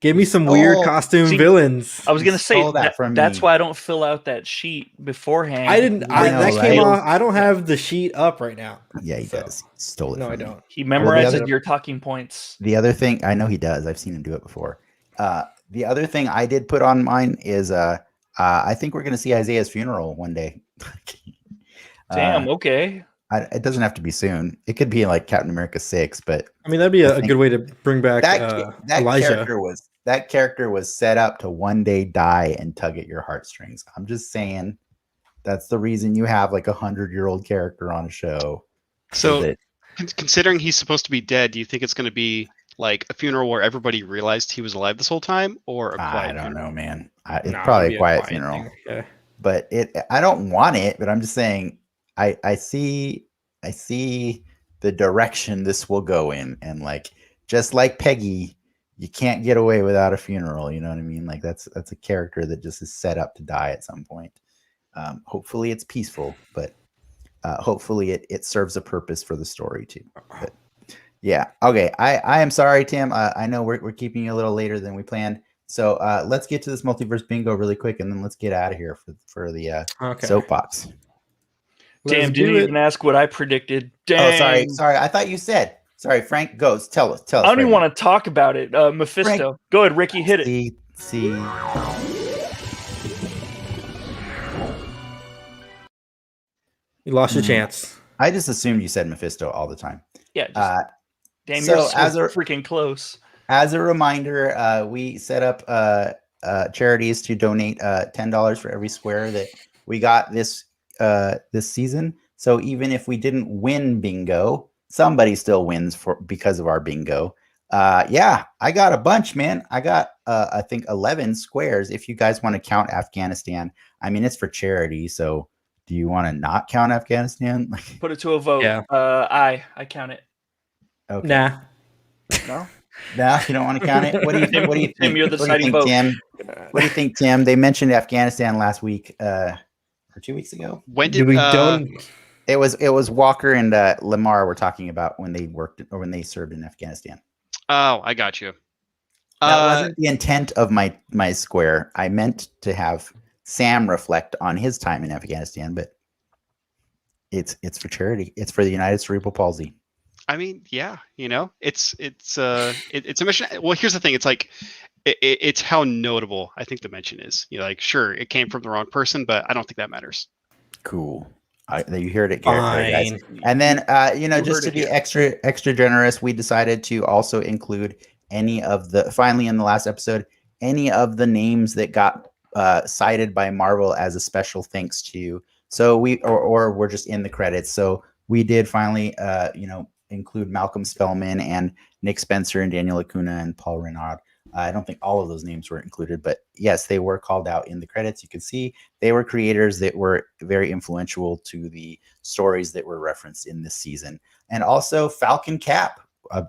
Speaker 3: Give me some weird costume villains.
Speaker 2: I was gonna say that's
Speaker 1: me.
Speaker 2: why I don't fill out that sheet beforehand.
Speaker 3: I didn't. Came off. I don't have the sheet up right now.
Speaker 1: Yeah, he does. He stole it.
Speaker 3: No,
Speaker 1: from
Speaker 3: I
Speaker 1: me.
Speaker 3: don't.
Speaker 2: He memorizes your talking points.
Speaker 1: The other thing, I know he does. I've seen him do it before. The other thing I did put on mine is I think we're going to see Isaiah's funeral one day.
Speaker 2: Damn. Okay.
Speaker 1: It doesn't have to be soon. It could be like Captain America 6, but
Speaker 3: I mean that'd be a good way to bring back
Speaker 1: that
Speaker 3: Elijah.
Speaker 1: Character was set up to one day die and tug at your heartstrings. I'm just saying that's the reason you have like 100-year-old character on a show.
Speaker 4: So considering he's supposed to be dead, do you think it's going to be like a funeral where everybody realized he was alive this whole time, or a quiet?
Speaker 1: I don't
Speaker 4: funeral?
Speaker 1: know, man. It's probably a quiet funeral.
Speaker 3: Okay.
Speaker 1: But I don't want it. But I'm just saying, I see the direction this will go in, and like just like Peggy, you can't get away without a funeral. You know what I mean? Like that's a character that just is set up to die at some point. Hopefully it's peaceful, but hopefully it serves a purpose for the story too. But yeah, okay. I am sorry, Tim. I know we're keeping you a little later than we planned. So let's get to this multiverse bingo really quick, and then let's get out of here for the soapbox.
Speaker 2: Damn, didn't even ask what I predicted. Dang.
Speaker 1: Oh, sorry. I thought you said. Sorry, Frank. Goes. Tell us.
Speaker 2: I don't even want to talk about it. Mephisto. Frank. Go ahead, Ricky. Hit it.
Speaker 1: See.
Speaker 3: You lost your chance.
Speaker 1: I just assumed you said Mephisto all the time.
Speaker 2: Yeah. Damn,
Speaker 1: so
Speaker 2: you're so freaking close.
Speaker 1: As a reminder, we set up charities to donate $10 for every square that we got this season. So even if we didn't win bingo, somebody still wins because of our bingo. Yeah, I got a bunch, man. I got I think 11 squares. If you guys want to count Afghanistan, I mean it's for charity. So do you want to not count Afghanistan?
Speaker 2: Put it to a vote.
Speaker 3: Yeah.
Speaker 2: I count it.
Speaker 1: Okay.
Speaker 3: Nah.
Speaker 2: No.
Speaker 1: No, you don't want to count it. What do you think? What do you think?
Speaker 2: Tim, you're the deciding vote.
Speaker 1: Tim? What do you think, Tim? They mentioned Afghanistan last week, or 2 weeks ago.
Speaker 4: When did
Speaker 3: we don't?
Speaker 1: It was Walker and Lamar were talking about when they worked or when they served in Afghanistan.
Speaker 4: Oh, I got you.
Speaker 1: That wasn't the intent of my square. I meant to have Sam reflect on his time in Afghanistan, but it's for charity. It's for the United Cerebral Palsy.
Speaker 4: I mean, yeah, it's a mission. Well, here's the thing. It's like, it's how notable I think the mention is. Like, sure, it came from the wrong person, but I don't think that matters.
Speaker 1: Cool. You heard it, guys. And then, just to be extra generous, we decided to also include finally in the last episode, any of the names that got cited by Marvel as a special thanks to. So or we're just in the credits. So we did finally, include Malcolm Spellman and Nick Spencer and Daniel Acuna and Paul Renard. I don't think all of those names were included, but yes, they were called out in the credits. You can see they were creators that were very influential to the stories that were referenced in this season. And also Falcon Cap,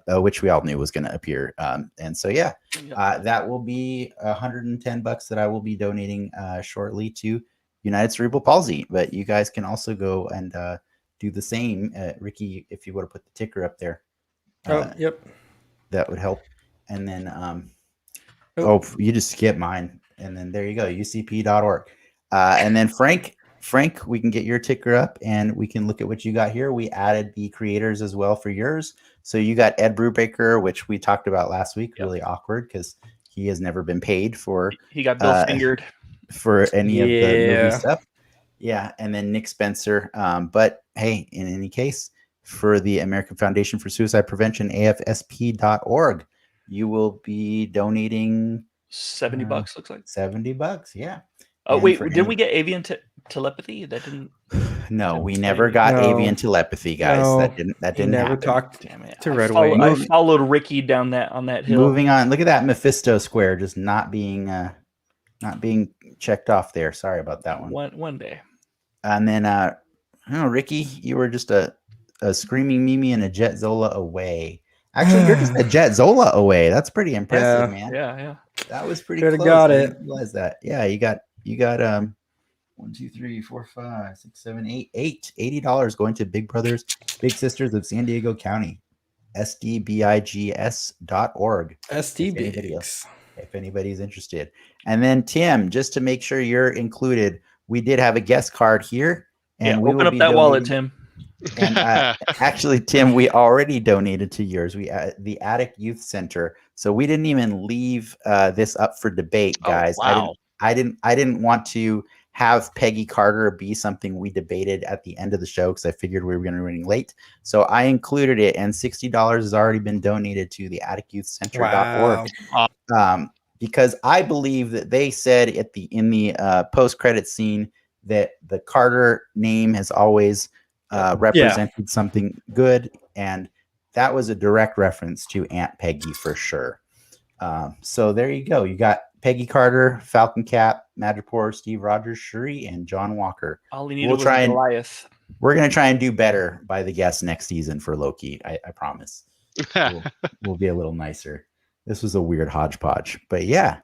Speaker 1: which we all knew was going to appear. And so, that will be $110 that I will be donating shortly to United Cerebral Palsy. But you guys can also go and do the same. Ricky, if you would have put the ticker up there.
Speaker 3: Yep. That
Speaker 1: would help. And then, you just skip mine. And then there you go, ucp.org. And then Frank, we can get your ticker up and we can look at what you got here. We added the creators as well for yours. So you got Ed Brubaker, which we talked about last week. Yep. Really awkward because he has never been paid for.
Speaker 2: He got bill fingered
Speaker 1: for any of the movie stuff. Yeah, and then Nick Spencer. But hey, in any case, for the American Foundation for Suicide Prevention, AFSP.org, you will be donating
Speaker 2: $70. Looks like
Speaker 1: $70. Yeah.
Speaker 2: Oh, and wait, didn't we get avian telepathy? That didn't.
Speaker 1: No, we never got avian telepathy, guys.
Speaker 3: No,
Speaker 1: that didn't
Speaker 3: never
Speaker 1: happen.
Speaker 3: Talked
Speaker 2: Damn it.
Speaker 3: to Red Wing.
Speaker 2: I followed Ricky down on that hill.
Speaker 1: Moving on. Look at that Mephisto square just not being checked off there. Sorry about that one.
Speaker 2: One day.
Speaker 1: And then Ricky, you were just a screaming Mimi and a Jet Zola away. Actually, you're just a Jet Zola away. That's pretty impressive, man.
Speaker 2: Yeah.
Speaker 1: That was pretty
Speaker 3: close.
Speaker 1: Got
Speaker 3: it.
Speaker 1: I didn't realize that. Yeah, you got 1, 2, 3, 4, 5, 6, 7, 8. $80 going to Big Brothers, Big Sisters of San Diego County. SDBIGS.org.
Speaker 3: SDBIGS.
Speaker 1: if anybody's interested. And then Tim, just to make sure you're included, we did have a guest card here, and we
Speaker 2: open
Speaker 1: will
Speaker 2: up
Speaker 1: be
Speaker 2: that wallet,
Speaker 1: donating-
Speaker 2: Tim.
Speaker 1: And actually, Tim, we already donated to yours. We the Attic Youth Center. So we didn't even leave this up for debate, guys.
Speaker 4: wow.
Speaker 1: I didn't want to have Peggy Carter be something we debated at the end of the show because I figured we were going to be running late. So I included it, and $60 has already been donated to the atticyouthcenter.org.
Speaker 3: Wow.
Speaker 1: Because I believe that they said in the post-credit scene that the Carter name has always represented something good, and that was a direct reference to Aunt Peggy for sure. So there you go. You got Peggy Carter, Falcon Cap, Madripoor, Steve Rogers, Shuri, and John Walker.
Speaker 2: All he needed was a Goliath.
Speaker 1: We're going to try and do better by the guests next season for Loki. I promise. We'll be a little nicer. This was a weird hodgepodge, but yeah,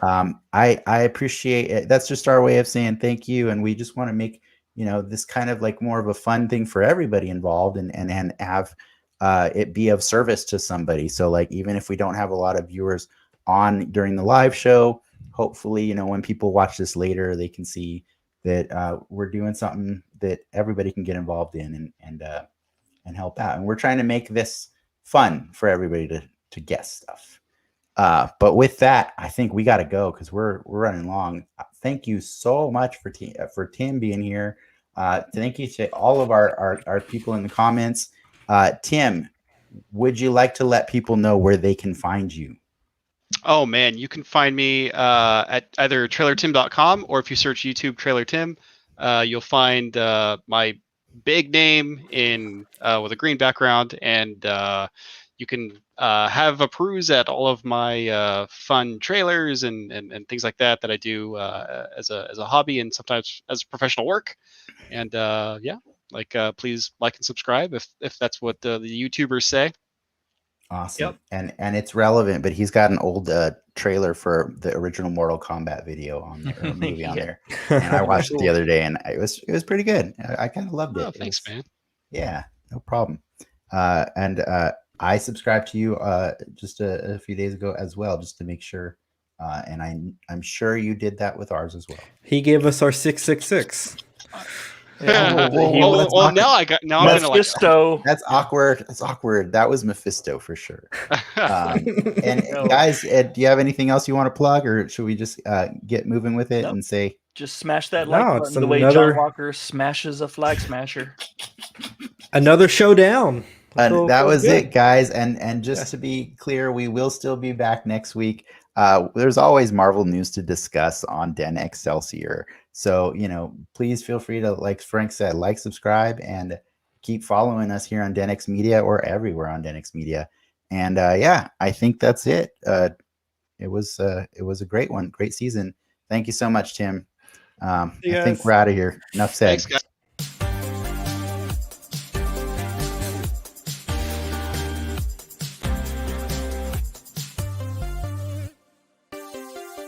Speaker 1: I appreciate it. That's just our way of saying thank you. And we just want to make, this kind of like more of a fun thing for everybody involved and have it be of service to somebody. So like, even if we don't have a lot of viewers on during the live show, hopefully, when people watch this later, they can see that we're doing something that everybody can get involved in and help out. And we're trying to make this fun for everybody to guess stuff. But with that, I think we got to go because we're running long. Thank you so much for Tim being here. Thank you to all of our people in the comments. Tim, would you like to let people know where they can find you?
Speaker 4: Oh man, you can find me at either trailertim.com, or if you search YouTube Trailer Tim, you'll find my big name in with a green background, and you can have a peruse at all of my fun trailers and things like that I do as a hobby and sometimes as professional work. And please like and subscribe if that's what the YouTubers say.
Speaker 1: Awesome. Yep. And it's relevant, but he's got an old trailer for the original Mortal Kombat video on there, movie on there. And I watched it the other day, and it was pretty good. I kind of loved it.
Speaker 4: Oh, thanks, man.
Speaker 1: Yeah, no problem. And I subscribed to you just a few days ago as well, just to make sure. And I'm sure you did that with ours as well.
Speaker 3: He gave us our 666.
Speaker 4: Yeah. Now I'm gonna
Speaker 2: Mephisto.
Speaker 1: That's awkward. That's awkward. That was Mephisto for sure. And guys, do you have anything else you want to plug, or should we just get moving with it and say?
Speaker 2: Just smash that like button the way John Walker smashes a flag smasher.
Speaker 3: Another showdown.
Speaker 1: And that was it, guys. And just to be clear, we will still be back next week. There's always Marvel news to discuss on Den Excelsior. So, please feel free to, like Frank said, like, subscribe, and keep following us here on Den X Media or everywhere on Den X Media. And I think that's it. It was a great one. Great season. Thank you so much, Tim. I think we're out of here. Enough said.
Speaker 4: Thanks, guys.